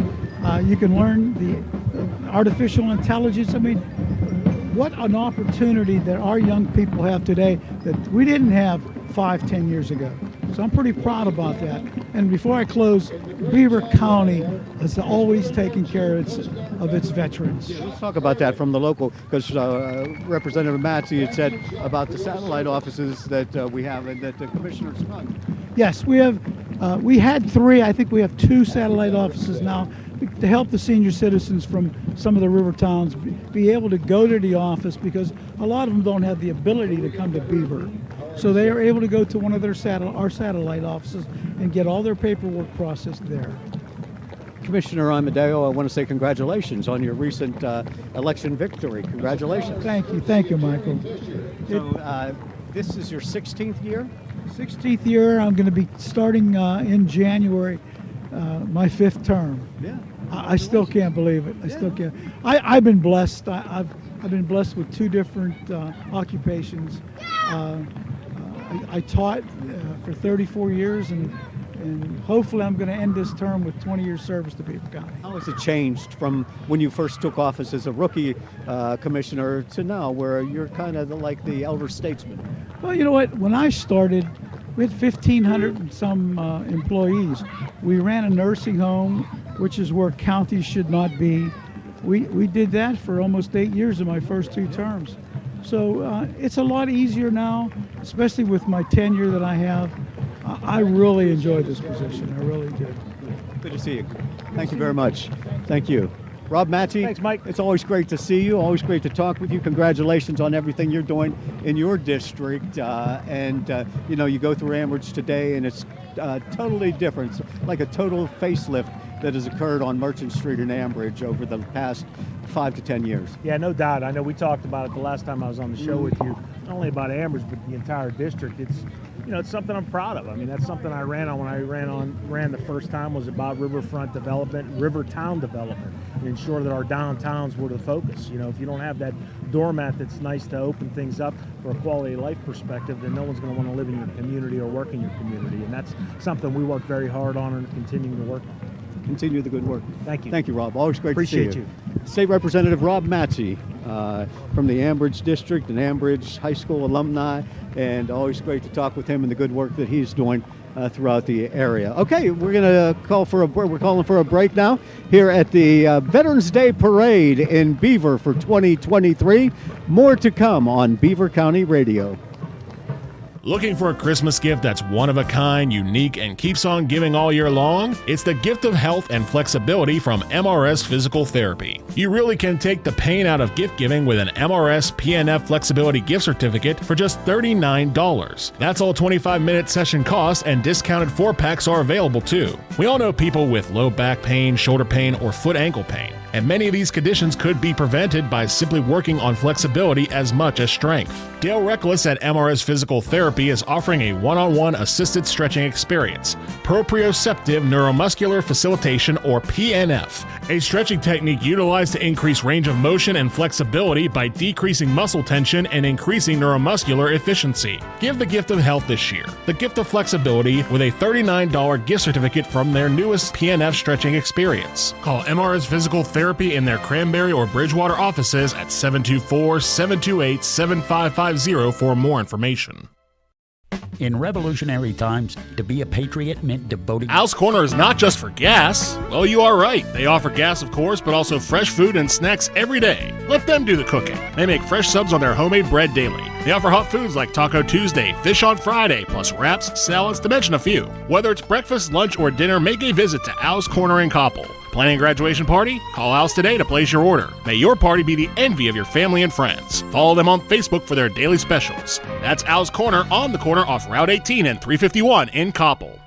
You can learn the artificial intelligence. I mean, what an opportunity that our young people have today that we didn't have 5-10 years ago. So I'm pretty proud about that. And before I close, Beaver County has always taken care of its veterans. Yeah, let's talk about that from the local, because Representative Matsey had said about the satellite offices that we have and that the commissioners run. Yes, we had 3. I think we have 2 satellite offices now to help the senior citizens from some of the river towns be able to go to the office, because a lot of them don't have the ability to come to Beaver. So they are able to go to one of our satellite offices and get all their paperwork processed there. Commissioner Amadeo, I want to say congratulations on your recent election victory. Congratulations. Thank you, Michael. So this is your 16th year? 16th year. I'm going to be starting in January, my 5th term. Yeah. I still can't believe it. I still can't. I've been blessed. I've been blessed with 2 different occupations. I taught for 34 years, and hopefully I'm going to end this term with 20 years service to Beaver County. How has it changed from when you first took office as a rookie commissioner to now, where you're kind of like the elder statesman? Well, you know what? When I started, we had 1,500 and some employees. We ran a nursing home, which is where counties should not be. We did that for almost 8 years in my first 2 terms. So it's a lot easier now, especially with my tenure that I have. I really enjoy this position. I really do. Good to see you. Thank you very much. Thank you. Rob Matty. Thanks, Mike. It's always great to see you. Always great to talk with you. Congratulations on everything you're doing in your district. You go through Ambridge today, and it's totally different. It's like a total facelift that has occurred on Merchant Street in Ambridge over the past 5 to 10 years. Yeah, no doubt. I know we talked about it the last time I was on the show with you, not only about Ambridge, but the entire district. It's something I'm proud of. I mean, that's something I ran on when I ran the first time, was about riverfront development, rivertown development, and ensure that our downtowns were the focus. If you don't have that doormat that's nice to open things up for a quality of life perspective, then no one's going to want to live in your community or work in your community. And that's something we work very hard on and continuing to work on. Continue the good work. Thank you. Thank you, Rob. Always great Appreciate to see you. you. State Representative Rob Matty from the Ambridge District, an Ambridge High School alumni, and always great to talk with him and the good work that he's doing throughout the area. Okay, we're going to we're calling for a break now here at the Veterans Day Parade in Beaver for 2023. More to come on Beaver County Radio. Looking for a Christmas gift that's one of a kind, unique, and keeps on giving all year long? It's the gift of health and flexibility from MRS Physical Therapy. You really can take the pain out of gift giving with an MRS PNF Flexibility Gift Certificate for just $39. That's all 25-minute session costs, and discounted 4-packs are available too. We all know people with low back pain, shoulder pain, or foot-ankle pain. And many of these conditions could be prevented by simply working on flexibility as much as strength. Dale Reckless at MRS Physical Therapy is offering a one-on-one assisted stretching experience, proprioceptive neuromuscular facilitation, or PNF, a stretching technique utilized to increase range of motion and flexibility by decreasing muscle tension and increasing neuromuscular efficiency. Give the gift of health this year, the gift of flexibility, with a $39 gift certificate from their newest PNF stretching experience. Call MRS Physical Therapy in their Cranberry or Bridgewater offices at 724-728-7550 for more information. In revolutionary times, to be a patriot meant devoting... Als Corner is not just for gas. Well, you are right. They offer gas, of course, but also fresh food and snacks every day. Let them do the cooking. They make fresh subs on their homemade bread daily. They offer hot foods like Taco Tuesday, Fish on Friday, plus wraps, salads, to mention a few. Whether it's breakfast, lunch, or dinner, make a visit to Als Corner in Koppel. Planning a graduation party? Call Als today to place your order. May your party be the envy of your family and friends. Follow them on Facebook for their daily specials. That's Als Corner, on the corner off Route 18 and 351 in Koppel.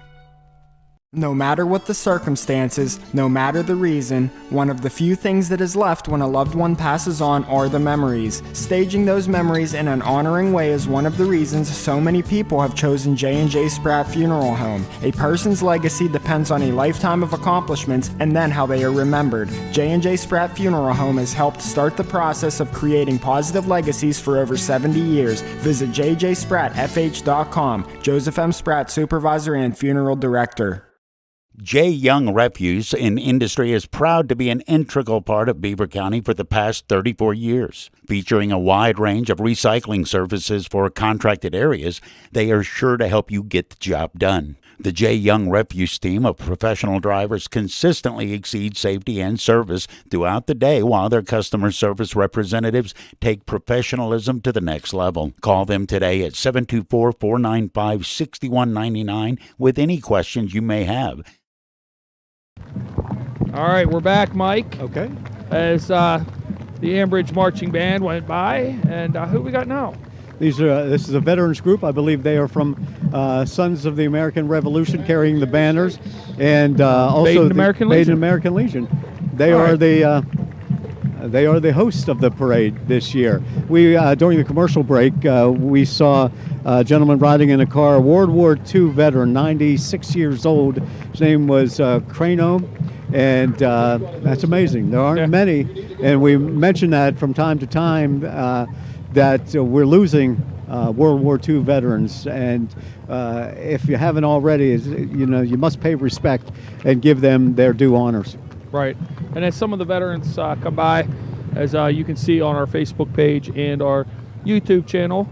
No matter what the circumstances, no matter the reason, one of the few things that is left when a loved one passes on are the memories. Staging those memories in an honoring way is one of the reasons so many people have chosen J&J Sprat Funeral Home. A person's legacy depends on a lifetime of accomplishments and then how they are remembered. J&J Sprat Funeral Home has helped start the process of creating positive legacies for over 70 years. Visit jjspratfh.com. Joseph M. Sprat, Supervisor and Funeral Director. J. Young Refuse in Industry is proud to be an integral part of Beaver County for the past 34 years. Featuring a wide range of recycling services for contracted areas, they are sure to help you get the job done. The J. Young Refuse team of professional drivers consistently exceeds safety and service throughout the day, while their customer service representatives take professionalism to the next level. Call them today at 724-495-6199 with any questions you may have. All right, we're back, Mike. Okay. As the Ambridge Marching Band went by, and who we got now? This is a veterans group. I believe they are from Sons of the American Revolution, carrying the banners, and also Maiden American Legion. Maiden American Legion. They All are right. they are the host of the parade this year. We during the commercial break we saw a gentleman riding in a car, a World War II veteran, 96 years old. His name was Crano. And that's amazing. There aren't many, and we mention that from time to time that we're losing World War II veterans. And if you haven't already, you must pay respect and give them their due honors. Right. And as some of the veterans come by, as you can see on our Facebook page and our YouTube channel,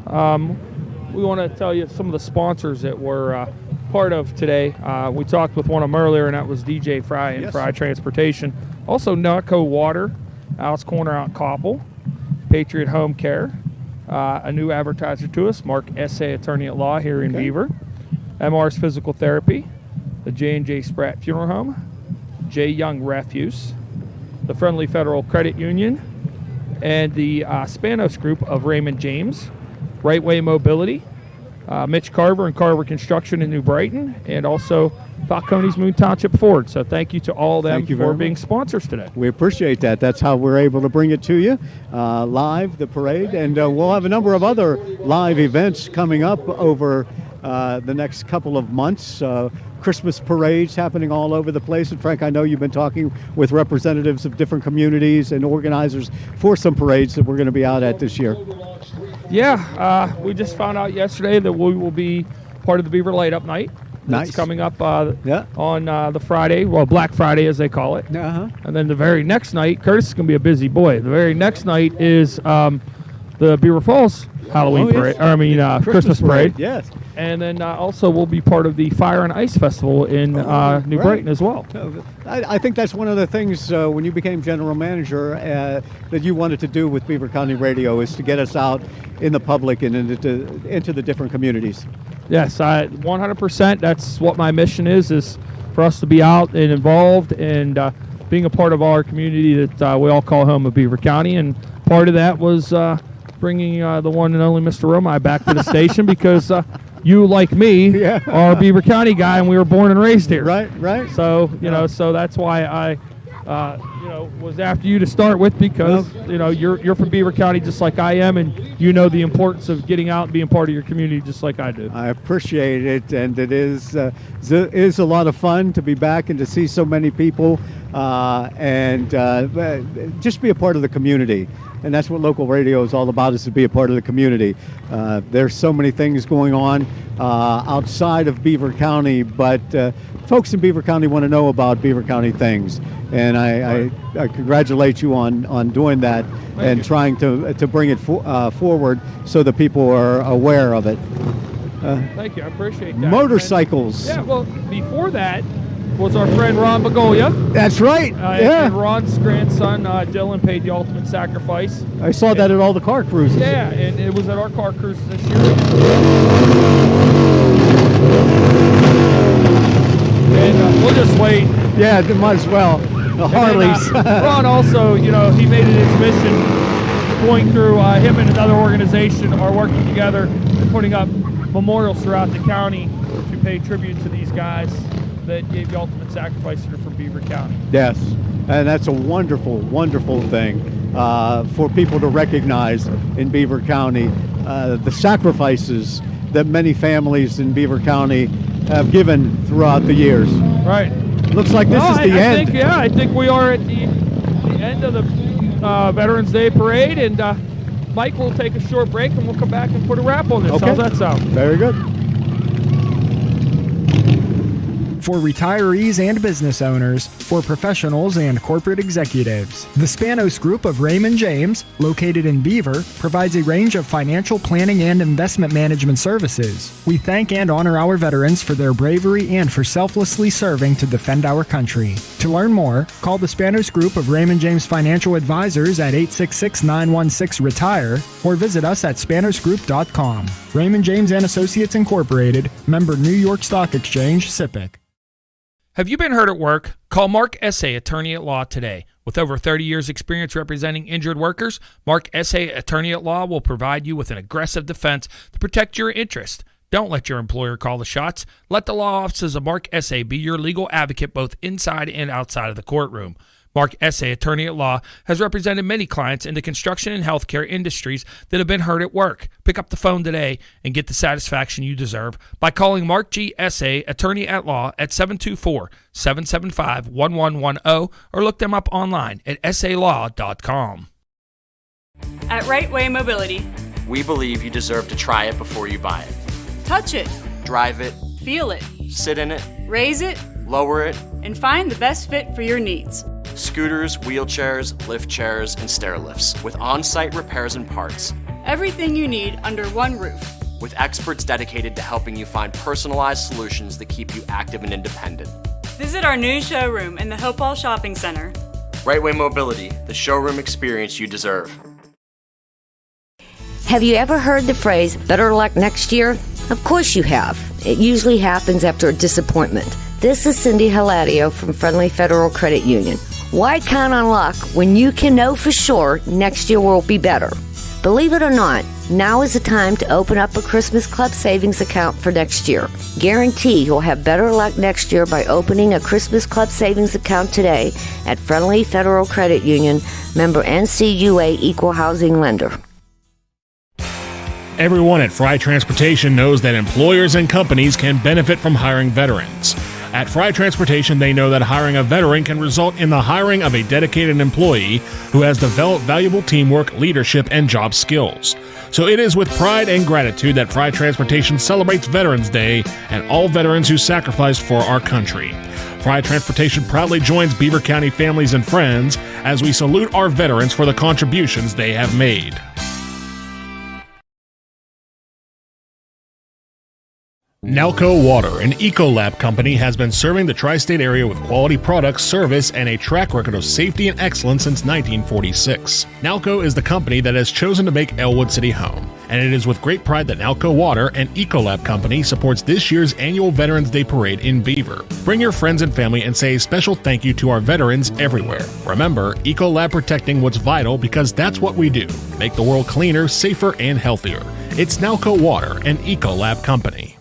we want to tell you some of the sponsors that were part of today. We talked with one of them earlier, and that was DJ Fry and Fry Transportation. Also, Nutco Water, Als Corner out in Koppel, Patriot Home Care, a new advertiser to us, Mark S.A., Attorney at Law here in Beaver, MR's Physical Therapy, the J&J Sprat Funeral Home, J. Young Refuse, the Friendly Federal Credit Union, and the Spanos Group of Raymond James, Right Way Mobility, Mitch Carver and Carver Construction in New Brighton, and also Falcone's Moon Township Ford. So thank you to all of them for being sponsors today. We appreciate that. That's how we're able to bring it to you live, the parade, and we'll have a number of other live events coming up over the next couple of months. Christmas parades happening all over the place. And Frank, I know you've been talking with representatives of different communities and organizers for some parades that we're going to be out at this year. Yeah, we just found out yesterday that we will be part of the Beaver Light Up Night. Nice. It's coming up on the Friday, well, Black Friday as they call it. Uh-huh. And then the very next night, Curtis is going to be a busy boy. The very next night is the Beaver Falls Halloween parade, Christmas parade. Yes. And then also we'll be part of the Fire and Ice Festival in New Brighton as well. I think that's one of the things when you became general manager that you wanted to do with Beaver County Radio, is to get us out in the public and into the different communities. Yes, 100%. That's what my mission is for us to be out and involved and being a part of our community that we all call home of Beaver County. And part of that was bringing the one and only Mr. Romai back to the station because you, like me, are a Beaver County guy, and we were born and raised here. Right. So, so that's why I, was after you to start with because, you're from Beaver County just like I am, and you know the importance of getting out and being part of your community just like I do. I appreciate it, and it is a lot of fun to be back and to see so many people and just be a part of the community. And that's what local radio is all about, is to be a part of the community. There's so many things going on outside of Beaver County, but folks in Beaver County want to know about Beaver County things. And I congratulate you on doing that and trying to bring it forward so that people are aware of it. Thank you. I appreciate that. Motorcycles. Yeah, well, before that was our friend Ron Begolia. That's right. And Ron's grandson, Dylan, paid the ultimate sacrifice. I saw that at all the car cruises. Yeah, and it was at our car cruises this year. And we'll just wait. Yeah, might as well. The Harleys. Ron also, he made it his mission, going through him and another organization are working together and putting up memorials throughout the county to pay tribute to these guys that gave the ultimate sacrifice here for Beaver County. Yes, and that's a wonderful, wonderful thing for people to recognize in Beaver County, the sacrifices that many families in Beaver County have given throughout the years. Right. Looks like this is the end. I think we are at the end of the Veterans Day Parade, and Mike will take a short break, and we'll come back and put a wrap on this. Okay. How's that sound? Very good. For retirees and business owners, for professionals and corporate executives, the Spanos Group of Raymond James, located in Beaver, provides a range of financial planning and investment management services. We thank and honor our veterans for their bravery and for selflessly serving to defend our country. To learn more, call the Spanos Group of Raymond James Financial Advisors at 866-916-RETIRE or visit us at spanosgroup.com. Raymond James & Associates Incorporated, member New York Stock Exchange, SIPC. Have you been hurt at work? Call Mark S.A., Attorney at Law today. With over 30 years' experience representing injured workers, Mark Essay, attorney at law, will provide you with an aggressive defense to protect your interests. Don't let your employer call the shots. Let the law offices of Mark Essay be your legal advocate both inside and outside of the courtroom. Mark Essay, attorney at law, has represented many clients in the construction and healthcare industries that have been hurt at work. Pick up the phone today and get the satisfaction you deserve by calling Mark G. Essay, attorney at law, at 724-775-1110 or look them up online at essaylaw.com. At Right Way Mobility, we believe you deserve to try it before you buy it. Touch it, Drive it, feel it, sit in it, raise it, lower it, and find the best fit for your needs. Scooters, wheelchairs, lift chairs, and stair lifts with on-site repairs and parts. Everything you need under one roof. With experts dedicated to helping you find personalized solutions that keep you active and independent. Visit our new showroom in the Hopewell Shopping Center. Right Way Mobility, the showroom experience you deserve. Have you ever heard the phrase, better luck next year? Of course you have. It usually happens after a disappointment. This is Cindy Hilario from Friendly Federal Credit Union. Why count on luck when you can know for sure next year will be better? Believe it or not, now is the time to open up a Christmas Club savings account for next year. Guarantee you'll have better luck next year by opening a Christmas Club savings account today at Friendly Federal Credit Union, member NCUA Equal Housing Lender. Everyone at Fry Transportation knows that employers and companies can benefit from hiring veterans. At Fry Transportation, they know that hiring a veteran can result in the hiring of a dedicated employee who has developed valuable teamwork, leadership, and job skills. So it is with pride and gratitude that Fry Transportation celebrates Veterans Day and all veterans who sacrificed for our country. Fry Transportation proudly joins Beaver County families and friends as we salute our veterans for the contributions they have made. Nalco Water, an Ecolab company, has been serving the tri-state area with quality products, service, and a track record of safety and excellence since 1946. Nalco is the company that has chosen to make Elwood City home, and it is with great pride that Nalco Water, an Ecolab company, supports this year's annual Veterans Day Parade in Beaver. Bring your friends and family and say a special thank you to our veterans everywhere. Remember, Ecolab protecting what's vital because that's what we do. Make the world cleaner, safer, and healthier. It's Nalco Water, an Ecolab company.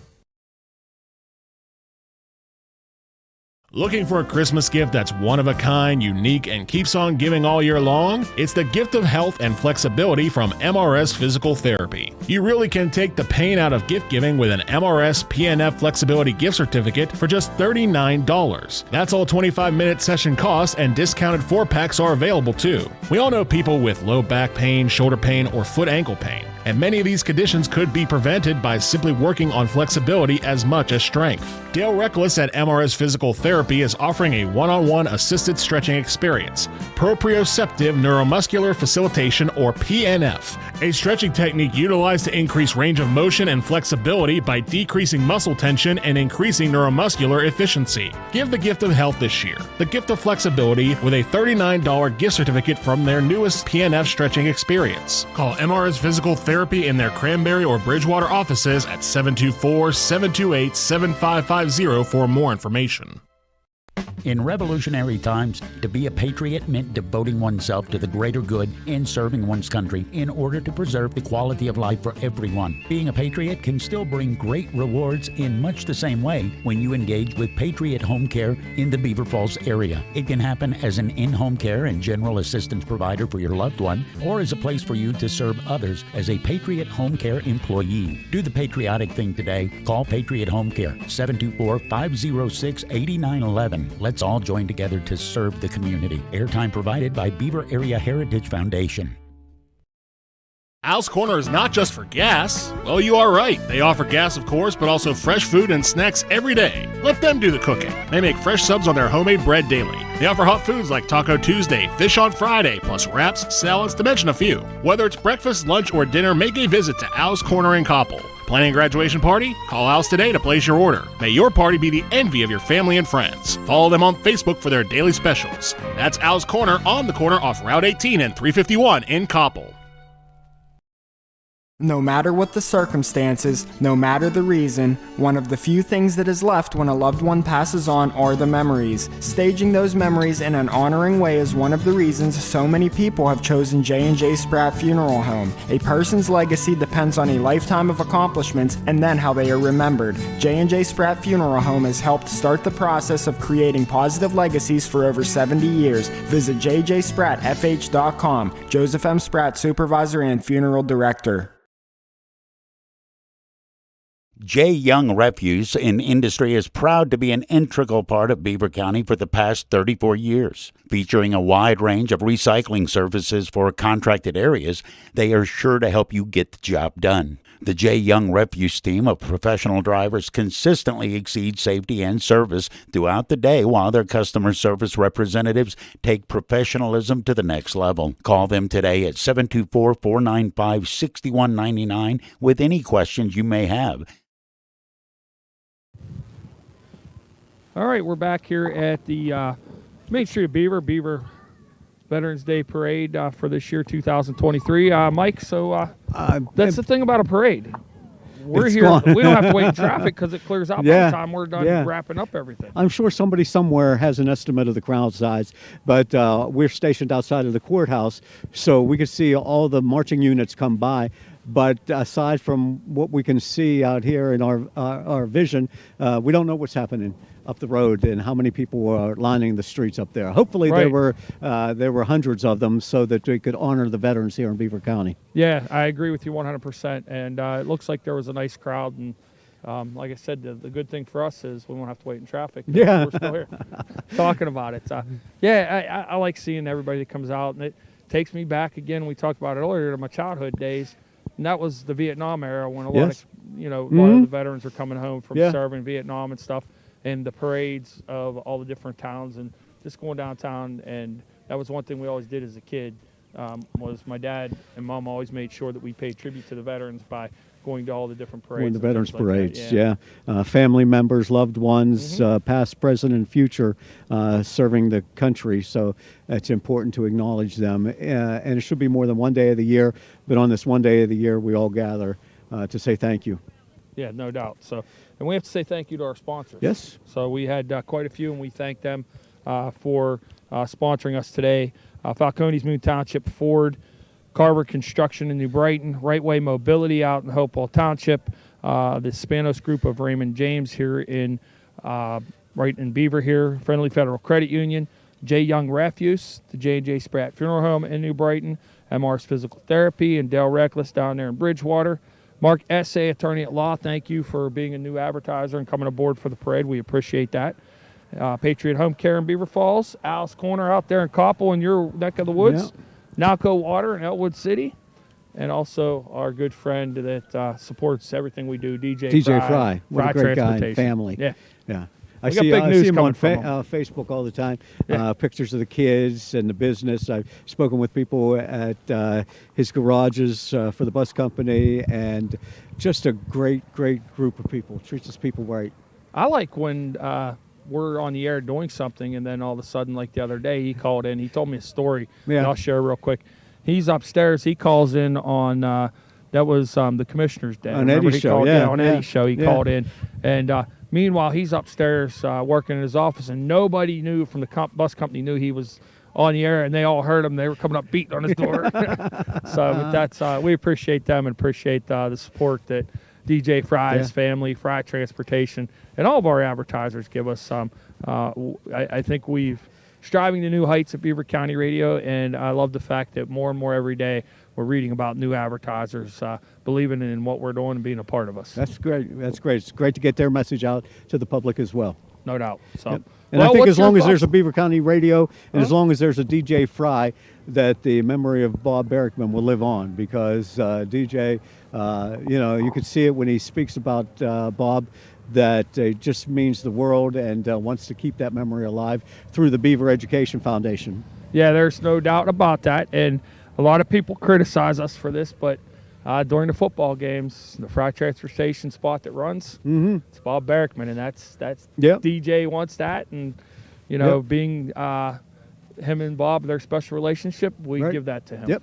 Looking for a Christmas gift that's one of a kind, unique, and keeps on giving all year long? It's the gift of health and flexibility from MRS Physical Therapy. You really can take the pain out of gift giving with an MRS PNF Flexibility Gift Certificate for just $39. That's all 25-minute session costs, and discounted 4-packs are available too. We all know people with low back pain, shoulder pain, or foot-ankle pain, and many of these conditions could be prevented by simply working on flexibility as much as strength. Dale Reckless at MRS Physical Therapy is offering a one-on-one assisted stretching experience, proprioceptive neuromuscular facilitation, or PNF, a stretching technique utilized to increase range of motion and flexibility by decreasing muscle tension and increasing neuromuscular efficiency. Give the gift of health this year, the gift of flexibility, with a $39 gift certificate from their newest PNF stretching experience. Call MRS Physical Therapy in their Cranberry or Bridgewater offices at 724-728-7550 for more information. In revolutionary times, to be a patriot meant devoting oneself to the greater good and serving one's country in order to preserve the quality of life for everyone. Being a patriot can still bring great rewards in much the same way when you engage with Patriot Home Care in the Beaver Falls area. It can happen as an in-home care and general assistance provider for your loved one, or as a place for you to serve others as a Patriot Home Care employee. Do the patriotic thing today. Call Patriot Home Care, 724-506-8911. Let's all join together to serve the community. Airtime provided by Beaver Area Heritage Foundation. Als Corner is not just for gas. Well, you are right. They offer gas, of course, but also fresh food and snacks every day. Let them do the cooking. They make fresh subs on their homemade bread daily. They offer hot foods like Taco Tuesday, Fish on Friday, plus wraps, salads, to mention a few. Whether it's breakfast, lunch, or dinner, make a visit to Als Corner in Koppel. Planning a graduation party? Call Als today to place your order. May your party be the envy of your family and friends. Follow them on Facebook for their daily specials. That's Als Corner on the corner off Route 18 and 351 in Koppel. No matter what the circumstances, no matter the reason, one of the few things that is left when a loved one passes on are the memories. Staging those memories in an honoring way is one of the reasons so many people have chosen J&J Sprat Funeral Home. A person's legacy depends on a lifetime of accomplishments and then how they are remembered. J&J Sprat Funeral Home has helped start the process of creating positive legacies for over 70 years. Visit jjspratfh.com. Joseph M. Sprat, Supervisor and Funeral Director. J. Young Refuse in Industry is proud to be an integral part of Beaver County for the past 34 years. Featuring a wide range of recycling services for contracted areas, they are sure to help you get the job done. The J. Young Refuse team of professional drivers consistently exceeds safety and service throughout the day while their customer service representatives take professionalism to the next level. Call them today at 724-495-6199 with any questions you may have. All right, we're back here at the Main Street of Beaver Veterans Day Parade for this year, 2023. Mike, so that's the thing about a parade. We're here. Gone. We don't have to wait in traffic because it clears out by the time we're done wrapping up everything. I'm sure somebody somewhere has an estimate of the crowd size, but we're stationed outside of the courthouse, so we could see all the marching units come by. But aside from what we can see out here in our vision, we don't know what's happening up the road and how many people are lining the streets up there. Hopefully there were hundreds of them so that we could honor the veterans here in Beaver County. Yeah, I agree with you 100%. And it looks like there was a nice crowd. And like I said, the good thing for us is we won't have to wait in traffic. Yeah. We're still here talking about it. I like seeing everybody that comes out. And it takes me back again, we talked about it earlier, to my childhood days. And that was the Vietnam era when a lot of the veterans were coming home from serving Vietnam and stuff, and the parades of all the different towns and just going downtown. And that was one thing we always did as a kid, was my dad and mom always made sure that we paid tribute to the veterans by going to all the different parades. Going to veterans like parades, family members, loved ones, past, present, and future, serving the country. So it's important to acknowledge them. And it should be more than one day of the year, but on this one day of the year, we all gather to say thank you. Yeah, no doubt. So, and we have to say thank you to our sponsors. Yes. So we had quite a few, and we thank them for sponsoring us today. Falcones Moon Township Ford, Carver Construction in New Brighton, Right Way Mobility out in Hopewell Township, the Spanos Group of Raymond James here in right in Beaver here, Friendly Federal Credit Union, J. Young Refuse, the J&J Sprat Funeral Home in New Brighton, MR's Physical Therapy, and Dale Reckless down there in Bridgewater. Mark Essay, attorney at law, thank you for being a new advertiser and coming aboard for the parade. We appreciate that. Patriot Home Care in Beaver Falls, Als Corner out there in Koppel in your neck of the woods, Nalco Water in Elwood City, and also our good friend that supports everything we do, DJ Fry. What a great guy, family. Yeah. I see him on Facebook all the time, pictures of the kids and the business. I've spoken with people at his garages for the bus company, and just a great group of people. Treats his people right. I like when we're on the air doing something, and then all of a sudden, like the other day, he called in. He told me a story that I'll share real quick. He's upstairs. He calls in on, that was the Commissioner's Day. On Eddie's show, on Eddie's show, he called in. And meanwhile, he's upstairs working in his office, and nobody knew from the bus company knew he was on the air, and they all heard him. They were coming up beating on his door. So that's we appreciate them and appreciate the support that DJ Fry's family, Fry Transportation, and all of our advertisers give us. I think we've striving to new heights at Beaver County Radio, and I love the fact that more and more every day we're reading about new advertisers believing in what we're doing and being a part of us. That's great. It's great to get their message out to the public as well. No doubt. So, and I think as long as there's a Beaver County Radio and as long as there's a DJ Fry, that the memory of Bob Barrickman will live on, because DJ, you could see it when he speaks about Bob, that just means the world, and wants to keep that memory alive through the Beaver Education Foundation. Yeah, there's no doubt about that. And a lot of people criticize us for this, but during the football games, the Fry Transportation spot that runs, it's Bob Barrickman, and that's DJ wants that, and being him and Bob, their special relationship, we give that to him.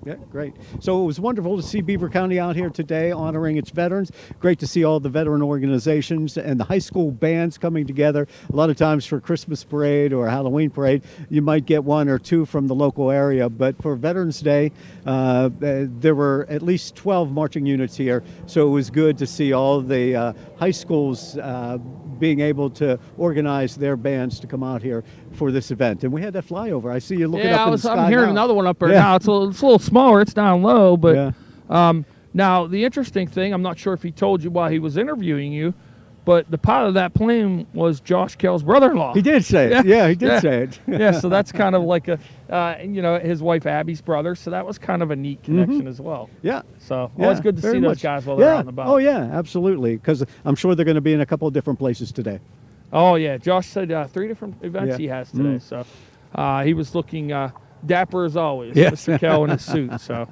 Yeah, great. So it was wonderful to see Beaver County out here today honoring its veterans. Great to see all the veteran organizations and the high school bands coming together. A lot of times for Christmas parade or Halloween parade, you might get one or two from the local area. But for Veterans Day, there were at least 12 marching units here. So it was good to see all the high schools being able to organize their bands to come out here for this event. And we had that flyover. I see you looking up in the sky. I'm hearing now. another one up there now. It's a little smaller. It's down low, but Yeah. now the interesting thing, I'm not sure if he told you while he was interviewing you, but the pilot of that plane was Josh Kale's brother-in-law. He did say it. Yeah, he did say it. Yeah, so that's kind of like his wife Abby's brother. So that was kind of a neat connection as well. Yeah. So Yeah, always good to very see those much. guys while they're out and about. Oh, yeah, absolutely. Because I'm sure they're going to be in a couple of different places today. Oh, yeah. Josh said 3 different events Yeah. he has today. So he was looking dapper as always, Yeah. Mr. Kale in his suit. So,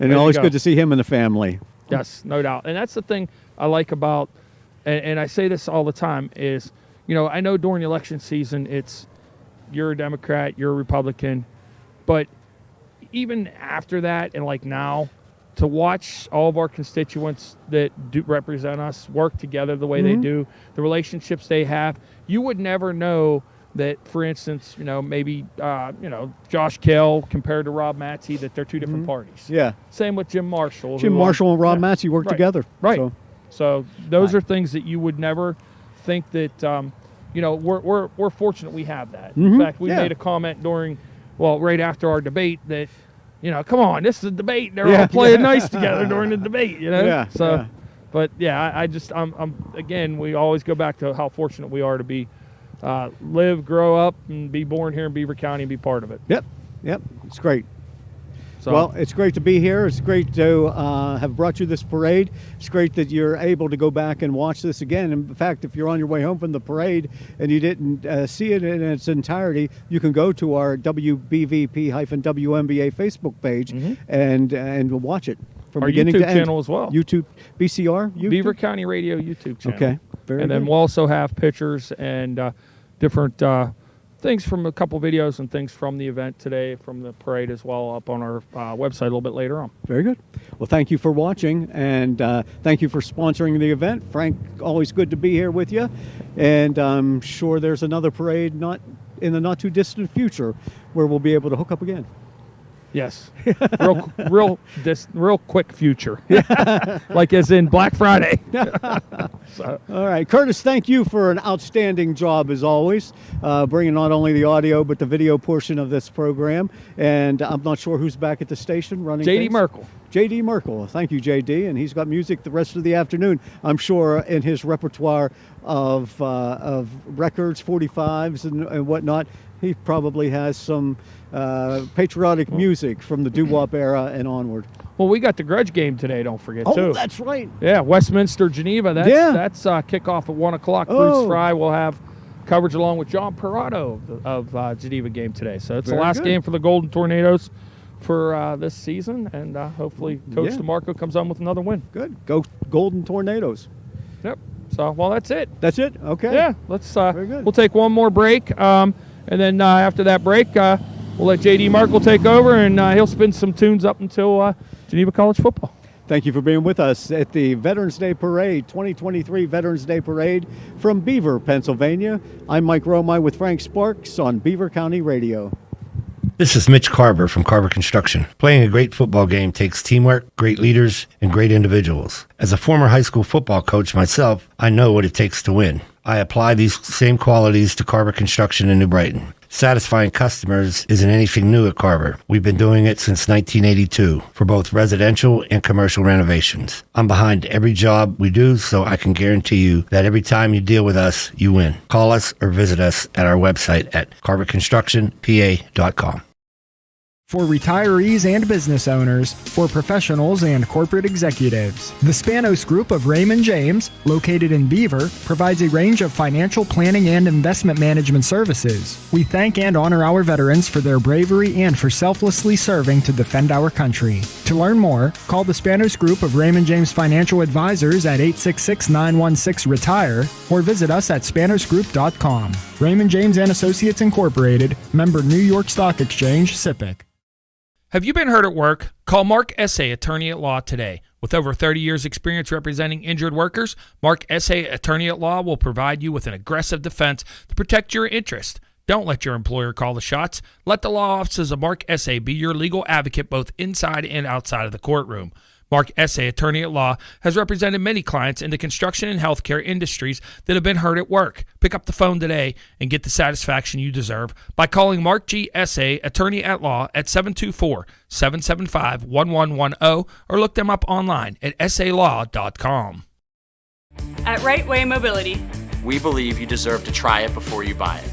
And always good to see him and the family. Yes, no doubt. And that's the thing I like about, and I say this all the time, is, I know during election season, you're a Democrat, you're a Republican, but even after that and like now, to watch all of our constituents that do represent us work together the way they do, the relationships they have, you would never know that, for instance, maybe, Josh Kale compared to Rob Matzey, that they're two different parties. Yeah. Same with Jim Marshall. Jim Marshall and Rob Matzey worked together. Right. So those are things that you would never think that, we're fortunate we have that. In fact, we made a comment right after our debate that, come on, this is a debate. They're all playing nice together during the debate, Yeah. So, but again, we always go back to how fortunate we are to be, live, grow up, and be born here in Beaver County and be part of it. Yep. It's great. So, well, it's great to be here. It's great to have brought you this parade. It's great that you're able to go back and watch this again. In fact, if you're on your way home from the parade and you didn't see it in its entirety, you can go to our WBVP-WNBA Facebook page and watch it from our beginning YouTube to end. channel as well. YouTube, BCR? YouTube? Beaver County Radio YouTube channel. Okay, very And then good. we'll also have pictures and different things from a couple videos and things from the event today, from the parade as well, up on our website a little bit later on. Very good. Well, thank you for watching, and thank you for sponsoring the event. Frank, always good to be here with you. And I'm sure there's another parade in the not-too-distant future where we'll be able to hook up again. Yes. Real quick future. Like as in Black Friday. So. All right. Curtis, thank you for an outstanding job as always, bringing not only the audio but the video portion of this program. And I'm not sure who's back at the station running J.D. things. Merkel. J.D. Merkel. Thank you, J.D. And he's got music the rest of the afternoon, I'm sure, in his repertoire of records, 45s and whatnot. He probably has some patriotic music from the doo-wop era and onward. Well, we got the grudge game today, don't forget, too. Oh, that's right. Yeah, Westminster, Geneva. That's kickoff at 1 o'clock. Bruce Fry will have coverage along with John Perotto of Geneva game today. So it's the last game for the Golden Tornadoes for this season, and hopefully Coach DeMarco comes on with another win. Good. Go Golden Tornadoes. Yep. So, well, that's it. That's it? Okay. Yeah, let's. Very good. We'll take one more break, and then after that break, we'll let J.D. Merkel take over, and he'll spin some tunes up until Geneva College football. Thank you for being with us at the Veterans Day Parade, 2023 Veterans Day Parade from Beaver, Pennsylvania. I'm Mike Romine with Frank Sparks on Beaver County Radio. This is Mitch Carver from Carver Construction. Playing a great football game takes teamwork, great leaders, and great individuals. As a former high school football coach myself, I know what it takes to win. I apply these same qualities to Carver Construction in New Brighton. Satisfying customers isn't anything new at Carver. We've been doing it since 1982 for both residential and commercial renovations. I'm behind every job we do, so I can guarantee you that every time you deal with us, you win. Call us or visit us at our website at carverconstructionpa.com. For retirees and business owners, for professionals and corporate executives, the Spanos Group of Raymond James, located in Beaver, provides a range of financial planning and investment management services. We thank and honor our veterans for their bravery and for selflessly serving to defend our country. To learn more, call the Spanos Group of Raymond James Financial Advisors at 866-916-RETIRE or visit us at spanosgroup.com. Raymond James and Associates Incorporated, member New York Stock Exchange, SIPC. Have you been hurt at work? Call Mark Essay, attorney at law, today. With over 30 years' experience representing injured workers, Mark Essay, attorney at law, will provide you with an aggressive defense to protect your interest. Don't let your employer call the shots. Let the law offices of Mark Essay be your legal advocate both inside and outside of the courtroom. Mark Essay, attorney at law, has represented many clients in the construction and healthcare industries that have been hurt at work. Pick up the phone today and get the satisfaction you deserve by calling Mark G. Essay, attorney at law, at 724-775-1110 or look them up online at essaylaw.com. At Right Way Mobility, We believe you deserve to try it before you buy it.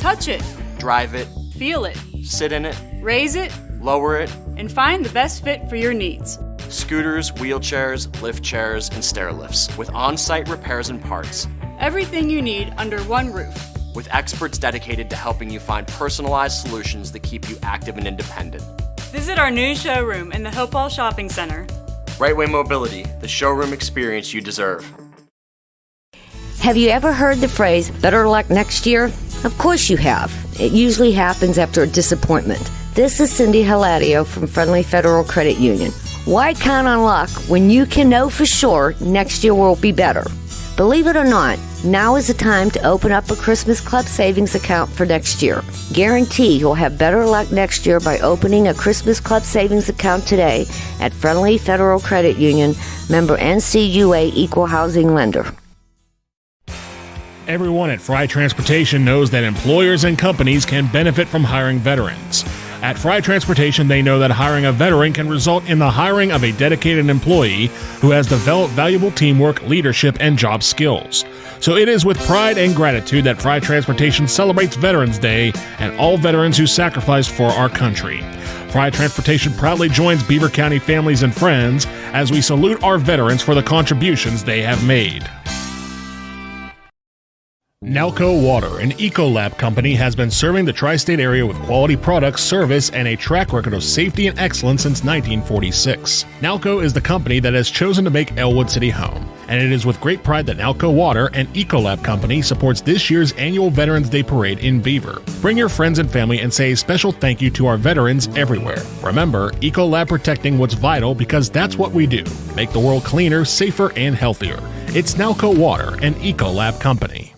touch it, Drive it, feel it, sit in it, raise it, lower it. and find the best fit for your needs. Scooters, wheelchairs, lift chairs, and stair lifts with on-site repairs and parts. Everything you need under one roof. With experts dedicated to helping you find personalized solutions that keep you active and independent. Visit our new showroom in the Hopewell Shopping Center. Right Way Mobility, the showroom experience you deserve. Have you ever heard the phrase, better luck next year? Of course you have. It usually happens after a disappointment. This is Cindy Hilario from Friendly Federal Credit Union. Why count on luck when you can know for sure next year will be better? Believe it or not, now is the time to open up a Christmas Club savings account for next year. Guarantee you'll have better luck next year by opening a Christmas Club savings account today at Friendly Federal Credit Union, member NCUA Equal Housing Lender. Everyone at Fry Transportation knows that employers and companies can benefit from hiring veterans. At Fry Transportation, they know that hiring a veteran can result in the hiring of a dedicated employee who has developed valuable teamwork, leadership, and job skills. So it is with pride and gratitude that Fry Transportation celebrates Veterans Day and all veterans who sacrificed for our country. Fry Transportation proudly joins Beaver County families and friends as we salute our veterans for the contributions they have made. Nalco Water, an Ecolab company, has been serving the tri-state area with quality products, service, and a track record of safety and excellence since 1946. Nalco is the company that has chosen to make Elwood City home, and it is with great pride that Nalco Water, an Ecolab company, supports this year's annual Veterans Day Parade in Beaver. Bring your friends and family and say a special thank you to our veterans everywhere. Remember, Ecolab protecting what's vital because that's what we do. Make the world cleaner, safer, and healthier. It's Nalco Water, an Ecolab company.